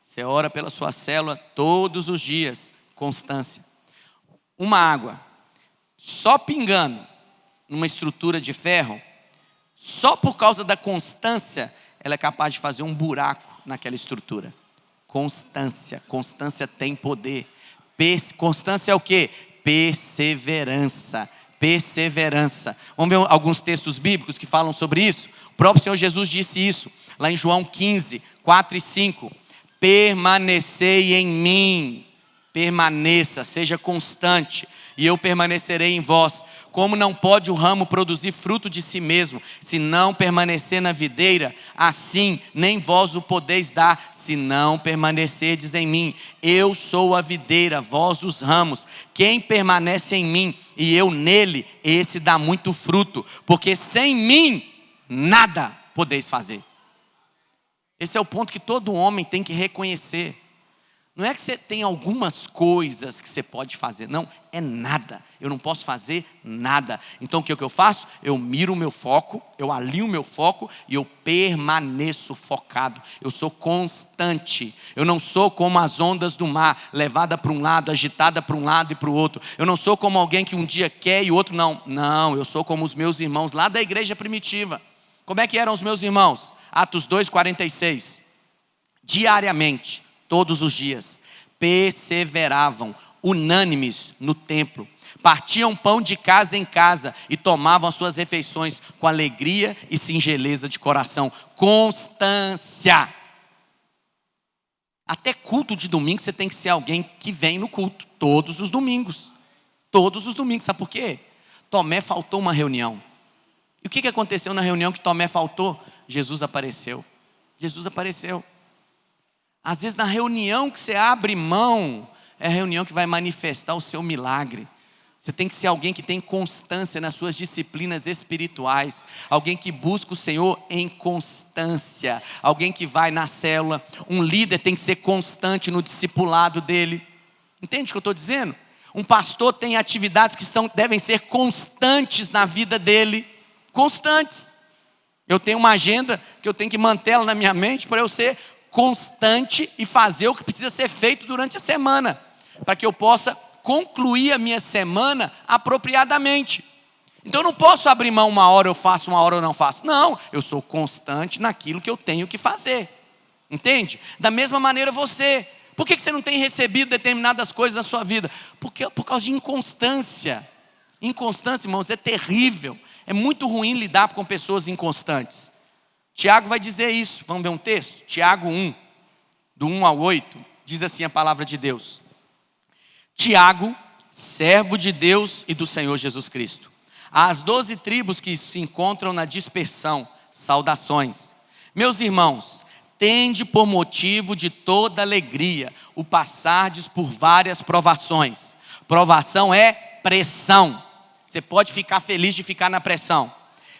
Você ora pela sua célula todos os dias. Constância. Uma água só pingando numa estrutura de ferro, só por causa da constância, ela é capaz de fazer um buraco naquela estrutura. Constância. Constância tem poder. Constância é o quê? Perseverança. Perseverança. Vamos ver alguns textos bíblicos que falam sobre isso. O próprio Senhor Jesus disse isso, lá em João 15, 4 e 5. Permanecei em mim, permaneça, seja constante, e eu permanecerei em vós. Como não pode o ramo produzir fruto de si mesmo, se não permanecer na videira, assim nem vós o podeis dar, se não permanecerdes em mim. Eu sou a videira, vós os ramos. Quem permanece em mim e eu nele, esse dá muito fruto, porque sem mim nada podeis fazer. Esse é o ponto que todo homem tem que reconhecer. Não é que você tem algumas coisas que você pode fazer, não, é nada. Eu não posso fazer nada. Então o que eu faço? Eu miro o meu foco, eu alinho o meu foco e eu permaneço focado. Eu sou constante. Eu não sou como as ondas do mar, levada para um lado, agitada para um lado e para o outro. Eu não sou como alguém que um dia quer e o outro não. Não, eu sou como os meus irmãos lá da igreja primitiva. Como é que eram os meus irmãos? Atos 2:46. Diariamente, todos os dias, perseveravam, unânimes no templo, partiam pão de casa em casa e tomavam as suas refeições com alegria e singeleza de coração. Constância. Até culto de domingo você tem que ser alguém que vem no culto, todos os domingos. Todos os domingos, sabe por quê? Tomé faltou uma reunião. E o que aconteceu na reunião que Tomé faltou? Jesus apareceu. Jesus apareceu. Às vezes na reunião que você abre mão, é a reunião que vai manifestar o seu milagre. Você tem que ser alguém que tem constância nas suas disciplinas espirituais. Alguém que busca o Senhor em constância. Alguém que vai na célula. Um líder tem que ser constante no discipulado dele. Entende o que eu estou dizendo? Um pastor tem atividades que devem ser constantes na vida dele. Constantes. Eu tenho uma agenda que eu tenho que mantê-la na minha mente para eu ser constante e fazer o que precisa ser feito durante a semana, para que eu possa concluir a minha semana apropriadamente. Então eu não posso abrir mão, uma hora eu faço, uma hora eu não faço. Não, eu sou constante naquilo que eu tenho que fazer. Entende? Da mesma maneira você. Por que você não tem recebido determinadas coisas na sua vida? Porque por causa de inconstância. Inconstância, irmãos, é terrível. É muito ruim lidar com pessoas inconstantes. Tiago vai dizer isso, vamos ver um texto? Tiago 1, do 1 ao 8, diz assim a palavra de Deus. Tiago, servo de Deus e do Senhor Jesus Cristo. Às 12 tribos que se encontram na dispersão, saudações. Meus irmãos, tende por motivo de toda alegria o passardes por várias provações. Provação é pressão. Você pode ficar feliz de ficar na pressão.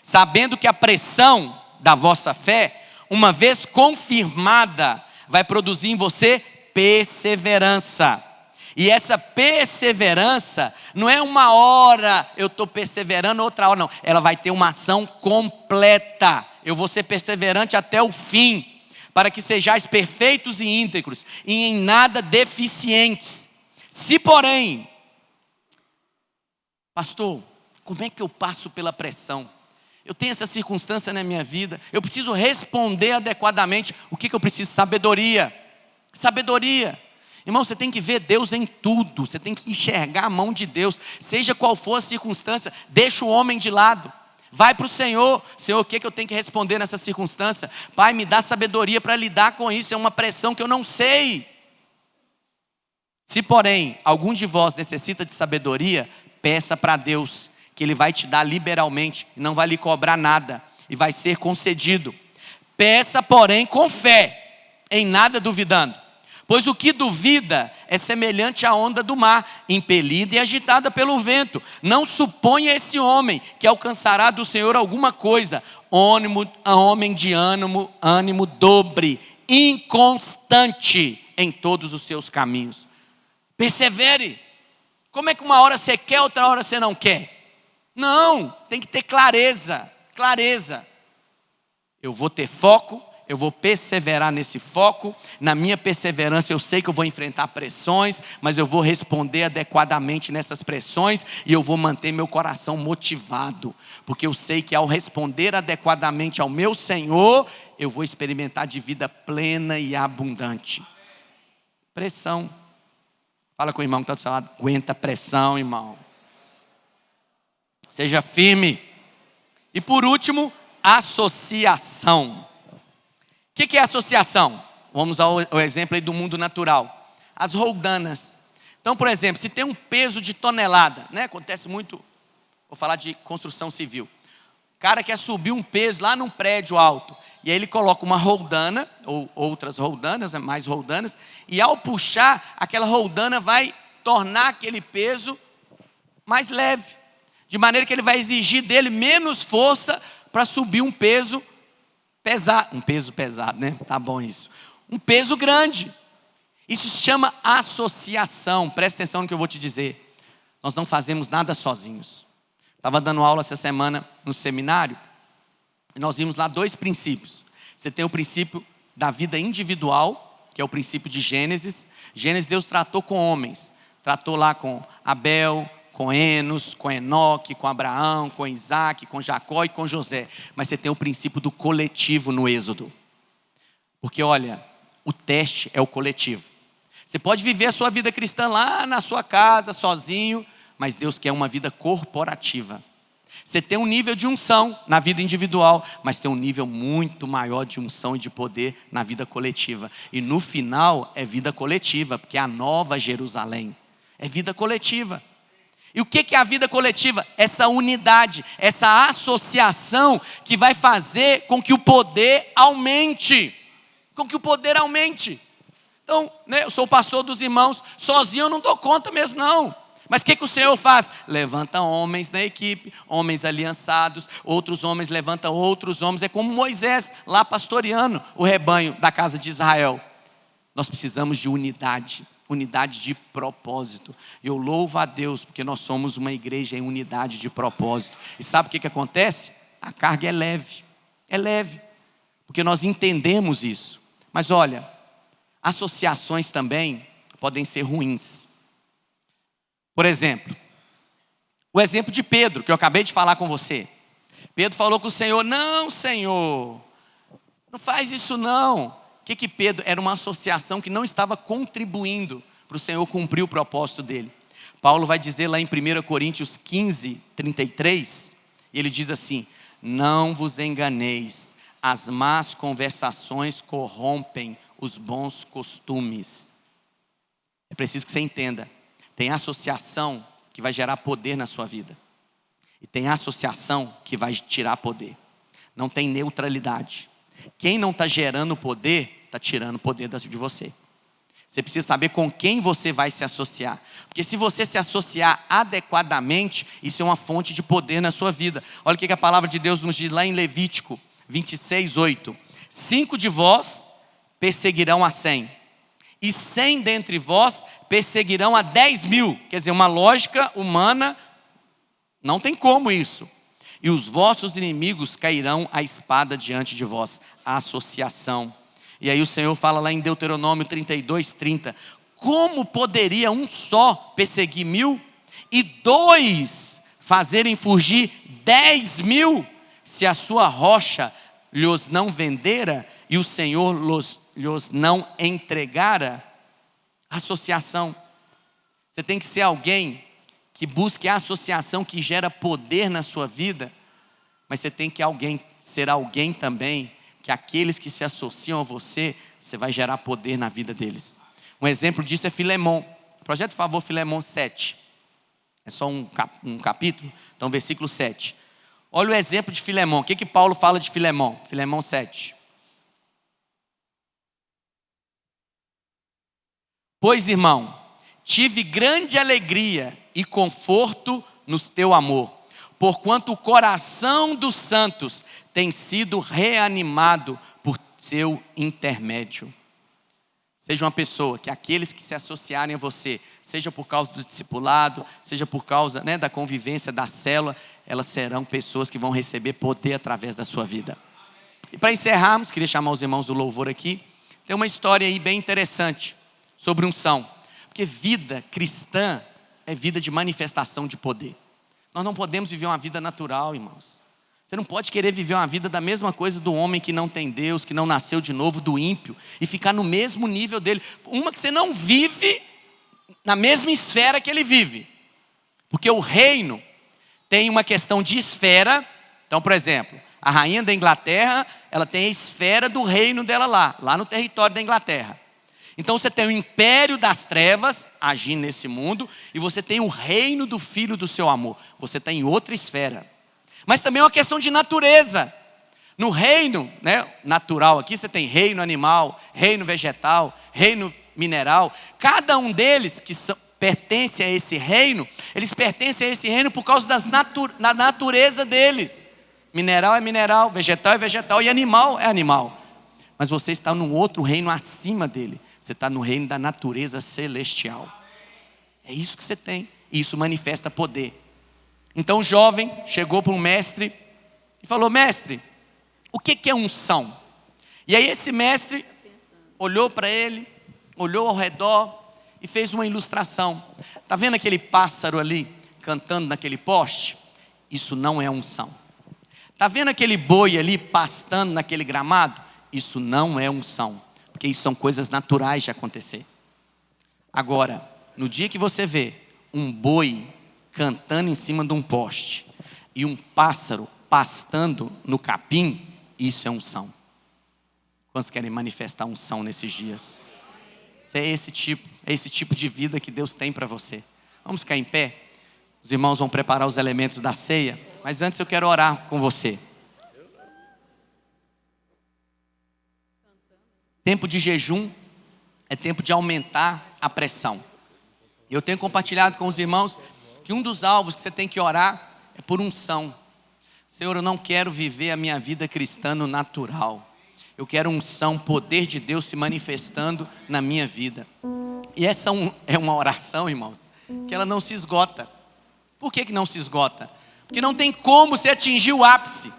Sabendo que a pressão da vossa fé, uma vez confirmada, vai produzir em você perseverança. E essa perseverança não é uma hora eu estou perseverando, outra hora não. Ela vai ter uma ação completa. Eu vou ser perseverante até o fim, para que sejais perfeitos e íntegros, e em nada deficientes. Se porém, pastor, como é que eu passo pela pressão? Eu tenho essa circunstância na minha vida, eu preciso responder adequadamente. O que eu preciso? Sabedoria. Sabedoria. Irmão, você tem que ver Deus em tudo, você tem que enxergar a mão de Deus, seja qual for a circunstância, deixa o homem de lado. Vai para o Senhor. Senhor, o que eu tenho que responder nessa circunstância? Pai, me dá sabedoria para lidar com isso, é uma pressão que eu não sei. Se porém, algum de vós necessita de sabedoria, peça para Deus, que Ele vai te dar liberalmente, não vai lhe cobrar nada, e vai ser concedido. Peça, porém, com fé, em nada duvidando. Pois o que duvida é semelhante à onda do mar, impelida e agitada pelo vento. Não suponha esse homem que alcançará do Senhor alguma coisa. Homem de ânimo dobre, inconstante em todos os seus caminhos. Persevere. Como é que uma hora você quer, outra hora você não quer? Não, tem que ter clareza, clareza. Eu vou ter foco, eu vou perseverar nesse foco. Na minha perseverança eu sei que eu vou enfrentar pressões, mas eu vou responder adequadamente nessas pressões e eu vou manter meu coração motivado, porque eu sei que ao responder adequadamente ao meu Senhor, eu vou experimentar de vida plena e abundante. Pressão. Fala com o irmão que está do seu lado, aguenta a pressão, irmão. Seja firme. E por último, associação. O que é associação? Vamos ao exemplo aí do mundo natural. As roldanas. Então, por exemplo, se tem um peso de tonelada, né? Acontece muito, vou falar de construção civil. O cara quer subir um peso lá num prédio alto. E aí ele coloca uma roldana, ou outras roldanas, mais roldanas. E ao puxar, aquela roldana vai tornar aquele peso mais leve. De maneira que ele vai exigir dele menos força para subir um peso pesado. Um peso pesado, né? Tá bom isso. Um peso grande. Isso se chama associação. Presta atenção no que eu vou te dizer. Nós não fazemos nada sozinhos. Estava dando aula essa semana no seminário. E nós vimos lá 2 princípios. Você tem o princípio da vida individual, que é o princípio de Gênesis. Gênesis, Deus tratou com homens. Tratou lá com Abel, com Enos, com Enoque, com Abraão, com Isaac, com Jacó e com José. Mas você tem o princípio do coletivo no Êxodo. Porque olha, o teste é o coletivo. Você pode viver a sua vida cristã lá na sua casa, sozinho, mas Deus quer uma vida corporativa. Você tem um nível de unção na vida individual, mas tem um nível muito maior de unção e de poder na vida coletiva. E no final é vida coletiva, porque é a nova Jerusalém. É vida coletiva. E o que é a vida coletiva? Essa unidade, essa associação que vai fazer com que o poder aumente. Com que o poder aumente. Então, né, eu sou o pastor dos irmãos, sozinho eu não dou conta mesmo não. Mas o que o Senhor faz? Levanta homens na equipe, homens aliançados, outros homens levantam outros homens. É como Moisés lá pastoreando o rebanho da casa de Israel. Nós precisamos de unidade, unidade de propósito. Eu louvo a Deus porque nós somos uma igreja em unidade de propósito. E sabe o que acontece? A carga é leve, porque nós entendemos isso. Mas olha, associações também podem ser ruins. Por exemplo, o exemplo de Pedro, que eu acabei de falar com você. Pedro falou com o Senhor: não, Senhor, não faz isso não. O que Pedro? Era uma associação que não estava contribuindo para o Senhor cumprir o propósito dele. Paulo vai dizer lá em 1 Coríntios 15, 33, ele diz assim: não vos enganeis, as más conversações corrompem os bons costumes. É preciso que você entenda. Tem associação que vai gerar poder na sua vida. E tem associação que vai tirar poder. Não tem neutralidade. Quem não está gerando poder, está tirando poder de você. Você precisa saber com quem você vai se associar. Porque se você se associar adequadamente, isso é uma fonte de poder na sua vida. Olha o que a palavra de Deus nos diz lá em Levítico 26, 8. 5 de vós perseguirão a 100. E 100 dentre vós perseguirão a 10.000. Quer dizer, uma lógica humana, não tem como isso. E os vossos inimigos cairão à espada diante de vós. A associação. E aí o Senhor fala lá em Deuteronômio 32, 30. Como poderia um só perseguir 1.000 e 2 fazerem fugir 10.000, se a sua rocha lhos não vendera e o Senhor lhos não entregara? Associação. Você tem que ser alguém que busque a associação que gera poder na sua vida, mas você tem que ser alguém também que aqueles que se associam a você, você vai gerar poder na vida deles. Um exemplo disso é Filemon. Projeta, por favor, Filemon 7. É só um capítulo, então versículo 7. Olha o exemplo de Filemon. O que Paulo fala de Filemon? Filemon 7. Pois, irmão, tive grande alegria e conforto no teu amor, porquanto o coração dos santos tem sido reanimado por seu intermédio. Seja uma pessoa que aqueles que se associarem a você, seja por causa do discipulado, seja por causa da convivência da célula, elas serão pessoas que vão receber poder através da sua vida. E para encerrarmos, queria chamar os irmãos do louvor aqui. Tem uma história aí bem interessante sobre unção. Porque vida cristã é vida de manifestação de poder. Nós não podemos viver uma vida natural, irmãos. Você não pode querer viver uma vida da mesma coisa do homem que não tem Deus, que não nasceu de novo, do ímpio, e ficar no mesmo nível dele. Uma que você não vive na mesma esfera que ele vive. Porque o reino tem uma questão de esfera. Então, por exemplo, A rainha da Inglaterra, ela tem a esfera do reino dela lá no território da Inglaterra. Então você tem o império das trevas agindo nesse mundo, e você tem o reino do filho do seu amor. Você está em outra esfera. Mas também é uma questão de natureza. No reino, né, natural aqui, você tem reino animal, reino vegetal, reino mineral. Cada um deles que pertence a esse reino, eles pertencem a esse reino por causa da natureza deles. Mineral é mineral, vegetal é vegetal e animal é animal. Mas você está num outro reino acima dele. Você está no reino da natureza celestial. É isso que você tem. E isso manifesta poder. Então o jovem chegou para um mestre e falou: mestre, o que é unção? E aí esse mestre olhou para ele, olhou ao redor e fez uma ilustração. Está vendo aquele pássaro ali cantando naquele poste? Isso não é unção. Está vendo aquele boi ali pastando naquele gramado? Isso não é unção, porque isso são coisas naturais de acontecer. Agora, no dia que você vê um boi cantando em cima de um poste e um pássaro pastando no capim, isso é unção. Quantos querem manifestar unção nesses dias? É esse tipo de vida que Deus tem para você. Vamos ficar em pé? Os irmãos vão preparar os elementos da ceia, mas antes eu quero orar com você. Tempo de jejum é tempo de aumentar a pressão. Eu tenho compartilhado com os irmãos que um dos alvos que você tem que orar é por unção. Senhor, eu não quero viver a minha vida cristã no natural. Eu quero unção, poder de Deus se manifestando na minha vida. E essa é uma oração, irmãos, que ela não se esgota. Por que não se esgota? Porque não tem como você atingir o ápice.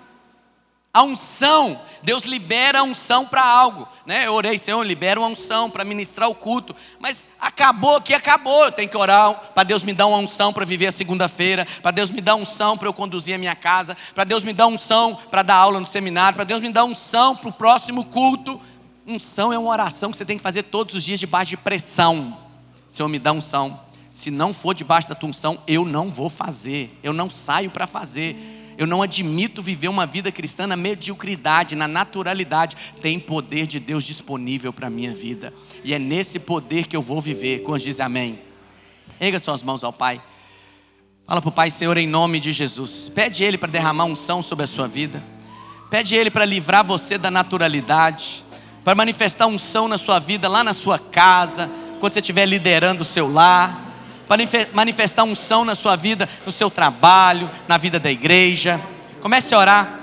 A unção, Deus libera a unção para algo, né? Eu orei: Senhor, libera uma unção para ministrar o culto. Mas acabou que acabou. Eu tenho que orar para Deus me dar uma unção para viver a segunda-feira, para Deus me dar unção para eu conduzir a minha casa, para Deus me dar unção para dar aula no seminário, para Deus me dar unção para o próximo culto. Unção é uma oração que você tem que fazer todos os dias debaixo de pressão. Senhor, me dá unção. Se não for debaixo da tua unção, eu não vou fazer. Eu não saio para fazer. Eu não admito viver uma vida cristã na mediocridade, na naturalidade. Tem poder de Deus disponível para a minha vida. E é nesse poder que eu vou viver. Quando diz amém? Erga suas mãos ao Pai. Fala para o Pai: Senhor, em nome de Jesus. Pede Ele para derramar unção sobre a sua vida. Pede Ele para livrar você da naturalidade. Para manifestar unção na sua vida, lá na sua casa. Quando você estiver liderando o seu lar. Para manifestar unção na sua vida, no seu trabalho, na vida da igreja. Comece a orar.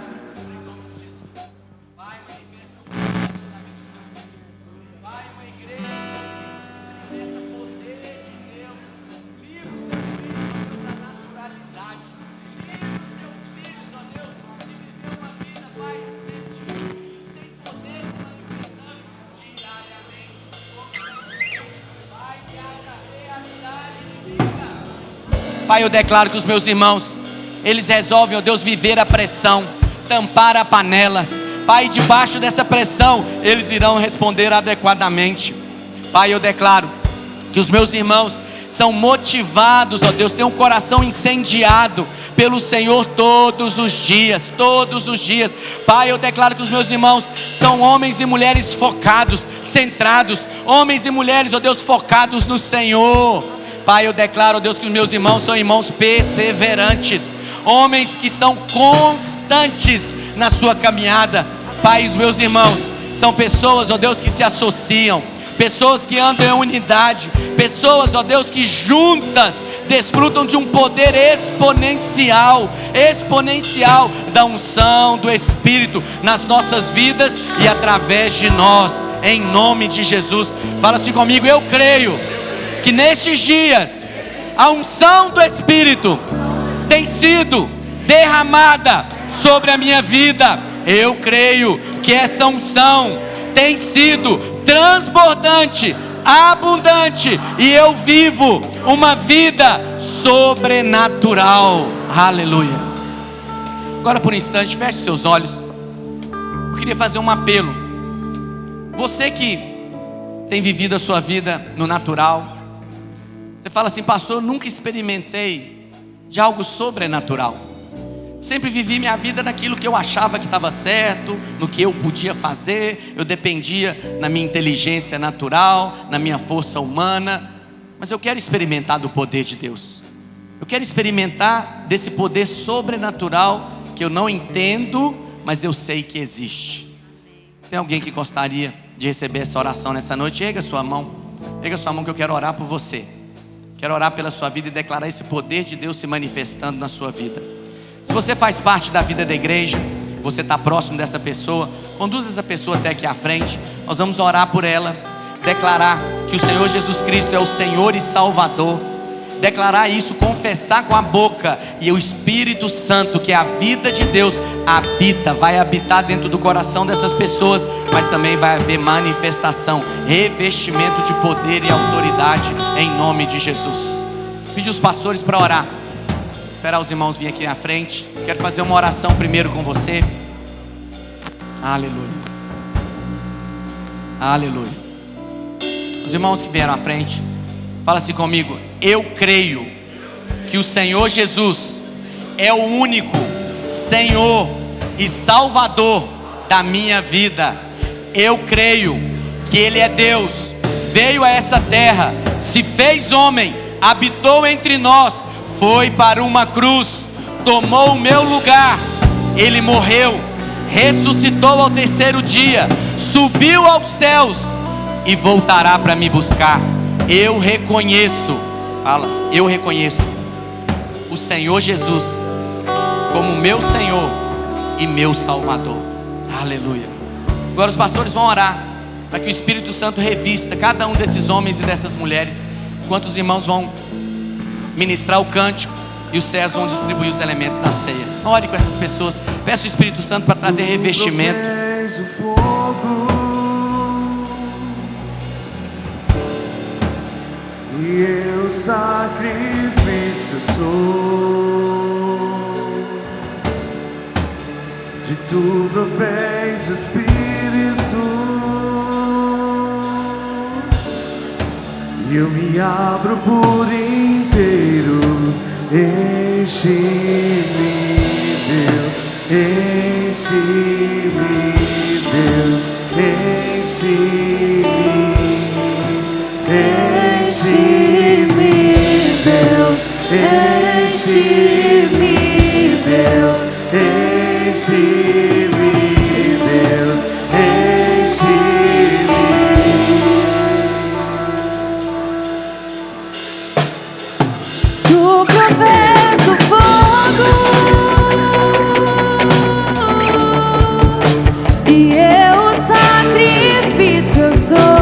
Pai, eu declaro que os meus irmãos, eles resolvem, ó Deus, viver a pressão, tampar a panela. Pai, debaixo dessa pressão, eles irão responder adequadamente. Pai, eu declaro que os meus irmãos são motivados, ó Deus, têm um coração incendiado pelo Senhor todos os dias, todos os dias. Pai, eu declaro que os meus irmãos são homens e mulheres focados, centrados, homens e mulheres, ó Deus, focados no Senhor. Pai, eu declaro, ó Deus, que os meus irmãos são irmãos perseverantes, homens que são constantes na sua caminhada. Pai, os meus irmãos são pessoas, ó Deus, que se associam, pessoas que andam em unidade, pessoas, ó Deus, que juntas desfrutam de um poder exponencial da unção do Espírito nas nossas vidas e através de nós, em nome de Jesus. Fala assim comigo: eu creio que nestes dias a unção do Espírito tem sido derramada sobre a minha vida. Eu creio que essa unção tem sido transbordante, abundante, e eu vivo uma vida sobrenatural. Aleluia. Agora, por um instante, feche seus olhos. Eu queria fazer um apelo. Você que tem vivido a sua vida no natural, você fala assim: pastor, eu nunca experimentei de algo sobrenatural. Sempre vivi minha vida naquilo que eu achava que estava certo, no que eu podia fazer. Eu dependia na minha inteligência natural, na minha força humana. Mas eu quero experimentar do poder de Deus. Eu quero experimentar desse poder sobrenatural que eu não entendo, mas eu sei que existe. Tem alguém que gostaria de receber essa oração nessa noite? Erga sua mão. Erga sua mão que eu quero orar por você. Quero orar pela sua vida e declarar esse poder de Deus se manifestando na sua vida. Se você faz parte da vida da igreja, você está próximo dessa pessoa, conduza essa pessoa até aqui à frente. Nós vamos orar por ela, declarar que o Senhor Jesus Cristo é o Senhor e Salvador. Declarar isso, confessar com a boca, e o Espírito Santo, que é a vida de Deus, vai habitar dentro do coração dessas pessoas. Mas também vai haver manifestação, revestimento de poder e autoridade em nome de Jesus. Pedi os pastores para orar. Esperar os irmãos virem aqui na frente. Quero fazer uma oração primeiro com você. Aleluia. Aleluia. Os irmãos que vieram à frente, fala assim comigo: eu creio que o Senhor Jesus é o único Senhor e Salvador da minha vida. Eu creio que Ele é Deus, veio a essa terra, se fez homem, habitou entre nós, foi para uma cruz, tomou o meu lugar, Ele morreu, ressuscitou ao terceiro dia, subiu aos céus e voltará para me buscar. Eu reconheço o Senhor Jesus como meu Senhor e meu Salvador. Aleluia. Agora os pastores vão orar para que o Espírito Santo revista cada um desses homens e dessas mulheres, enquanto os irmãos vão ministrar o cântico e os céus vão distribuir os elementos da ceia. Ore com essas pessoas, peça o Espírito Santo para trazer revestimento. E eu sacrifício sou, de tudo vens Espírito, e eu me abro por inteiro. Enche-me, Deus, enche-me, Deus, enche-me, enche-me, Deus, enche-me, Deus, enche-me, Deus, enche-me. Tu provês o fogo e eu o sacrifício eu sou.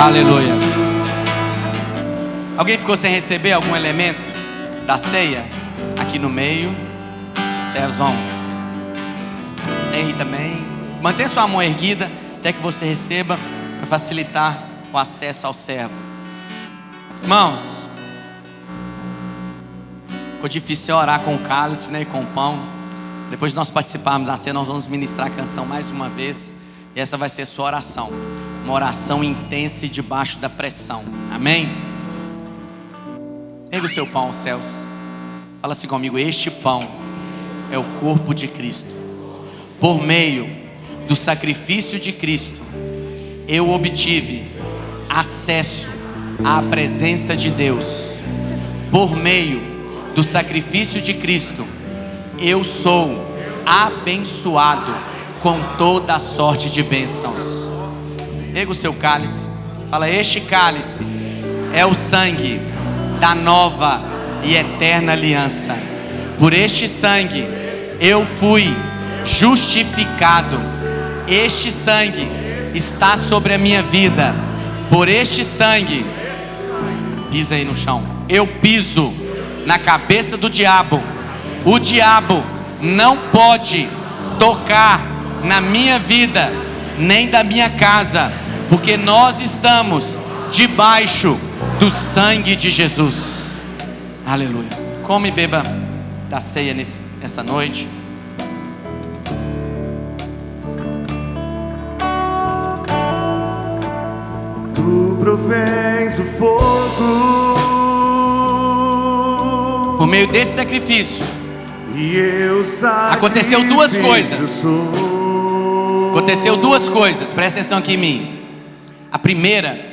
Aleluia. Alguém ficou sem receber algum elemento? da ceia, aqui no meio, vocês vão. Tem aí também. Mantenha sua mão erguida até que você receba, para facilitar o acesso ao servo. Irmãos, ficou difícil orar com o cálice, né, e com o pão. Depois de nós participarmos da ceia, nós vamos ministrar a canção mais uma vez. E essa vai ser sua oração. Uma oração intensa e debaixo da pressão. Amém? Erga o seu pão aos céus. Fala assim comigo: este pão é o corpo de Cristo. Por meio do sacrifício de Cristo, eu obtive acesso à presença de Deus. Por meio do sacrifício de Cristo, eu sou abençoado com toda a sorte de bênçãos. Erga o seu cálice. Fala: este cálice é o sangue da nova e eterna aliança. Por este sangue eu fui justificado. Este sangue está sobre a minha vida. Por este sangue, pisa aí no chão, eu piso na cabeça do diabo. O diabo não pode tocar na minha vida, nem da minha casa, porque nós estamos debaixo do sangue de Jesus. Aleluia. Come e beba da ceia nessa noite. Tu provens o fogo. Por meio desse sacrifício, E eu aconteceu duas coisas. sou. Aconteceu duas coisas, presta atenção aqui em mim. A primeira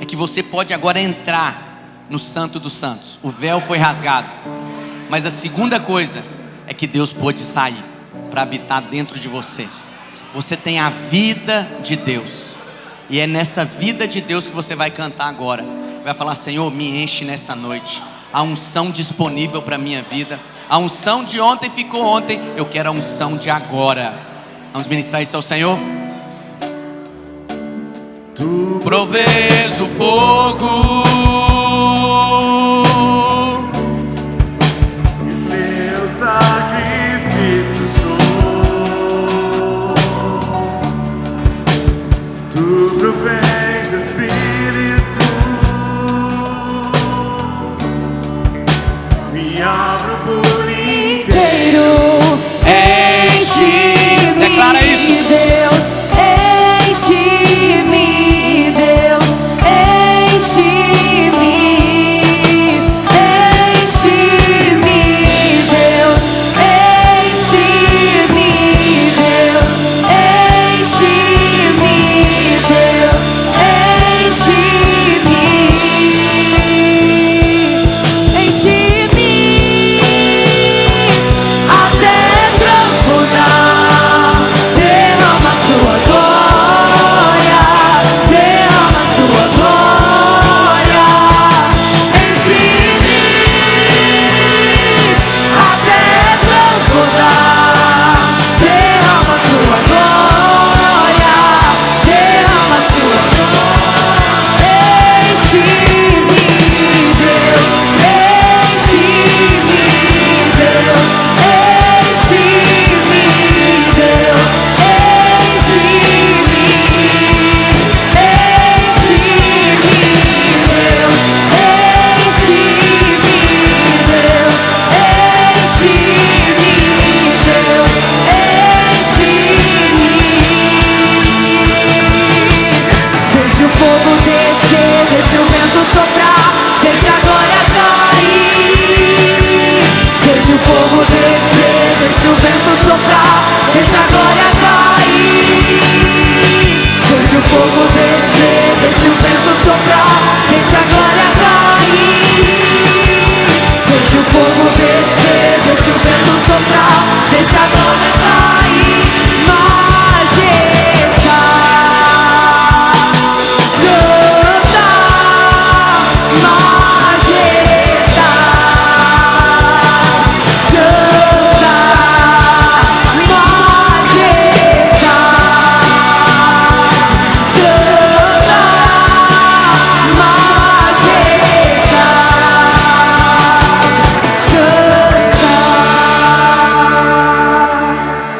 é que você pode agora entrar no Santo dos Santos. O véu foi rasgado. Mas a segunda coisa é que Deus pôde sair para habitar dentro de você. Você tem a vida de Deus. E é nessa vida de Deus que você vai cantar agora. Vai falar: Senhor, me enche nessa noite. A unção disponível para a minha vida. A unção de ontem ficou ontem. Eu quero a unção de agora. Vamos ministrar isso ao Senhor. Tu Provês o fogo, meu sacrifício sou. Tu provens Espírito, me abro por inteiro. Enche-me, Declara isso. Deus, enche-me, Deus, enche-me.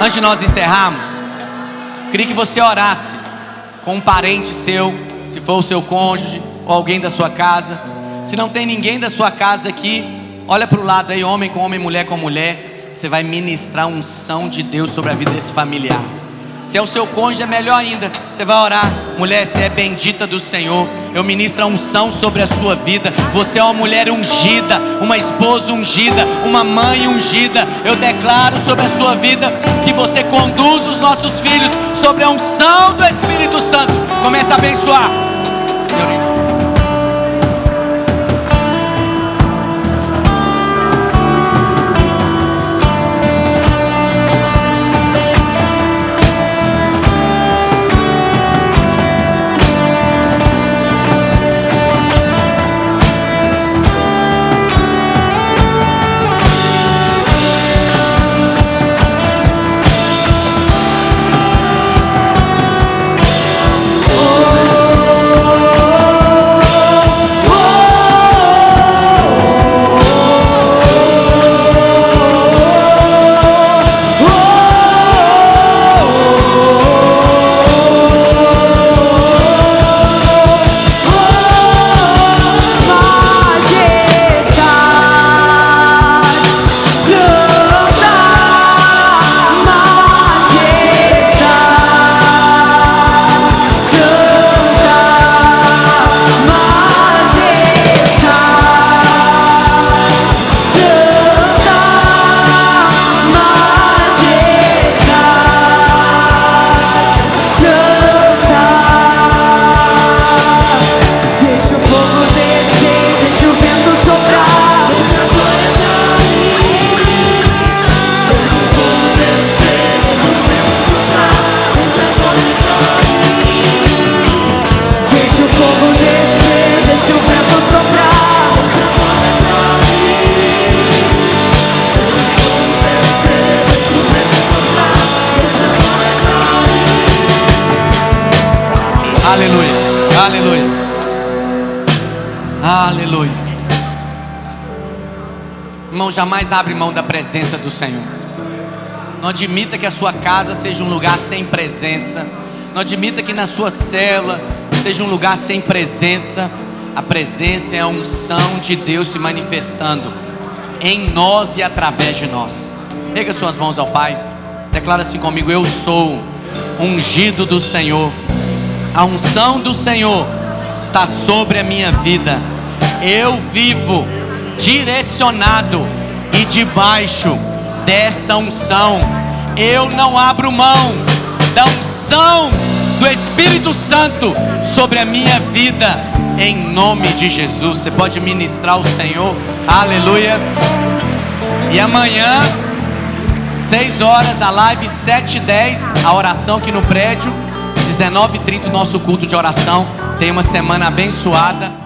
Antes de nós encerrarmos, queria que você orasse com um parente seu, se for o seu cônjuge ou alguém da sua casa. Se não tem ninguém da sua casa aqui, olha para o lado aí, homem com homem, mulher com mulher. Você vai ministrar a unção de Deus sobre a vida desse familiar. Se é o seu cônjuge, é melhor ainda. Você vai orar: mulher, você é bendita do Senhor. Eu ministro a unção sobre a sua vida. Você é uma mulher ungida, uma esposa ungida, uma mãe ungida. Eu declaro sobre a sua vida que você conduz os nossos filhos sobre a unção do Espírito Santo. Comece a abençoar. Senhor, aleluia, aleluia. Irmão, jamais abre mão da presença do Senhor. Não admita que a sua casa seja um lugar sem presença. Não admita que na sua célula seja um lugar sem presença. A presença é a unção de Deus se manifestando em nós e através de nós. Pega suas mãos ao Pai. Declara assim comigo: eu sou ungido do Senhor. A unção do Senhor está sobre a minha vida. Eu vivo direcionado e debaixo dessa unção. Eu não abro mão da unção do Espírito Santo sobre a minha vida, em nome de Jesus. Você pode ministrar o Senhor, aleluia. E amanhã 6 horas a live, 7h10 a oração aqui no prédio, 19h30 o nosso culto de oração. Tenha uma semana abençoada.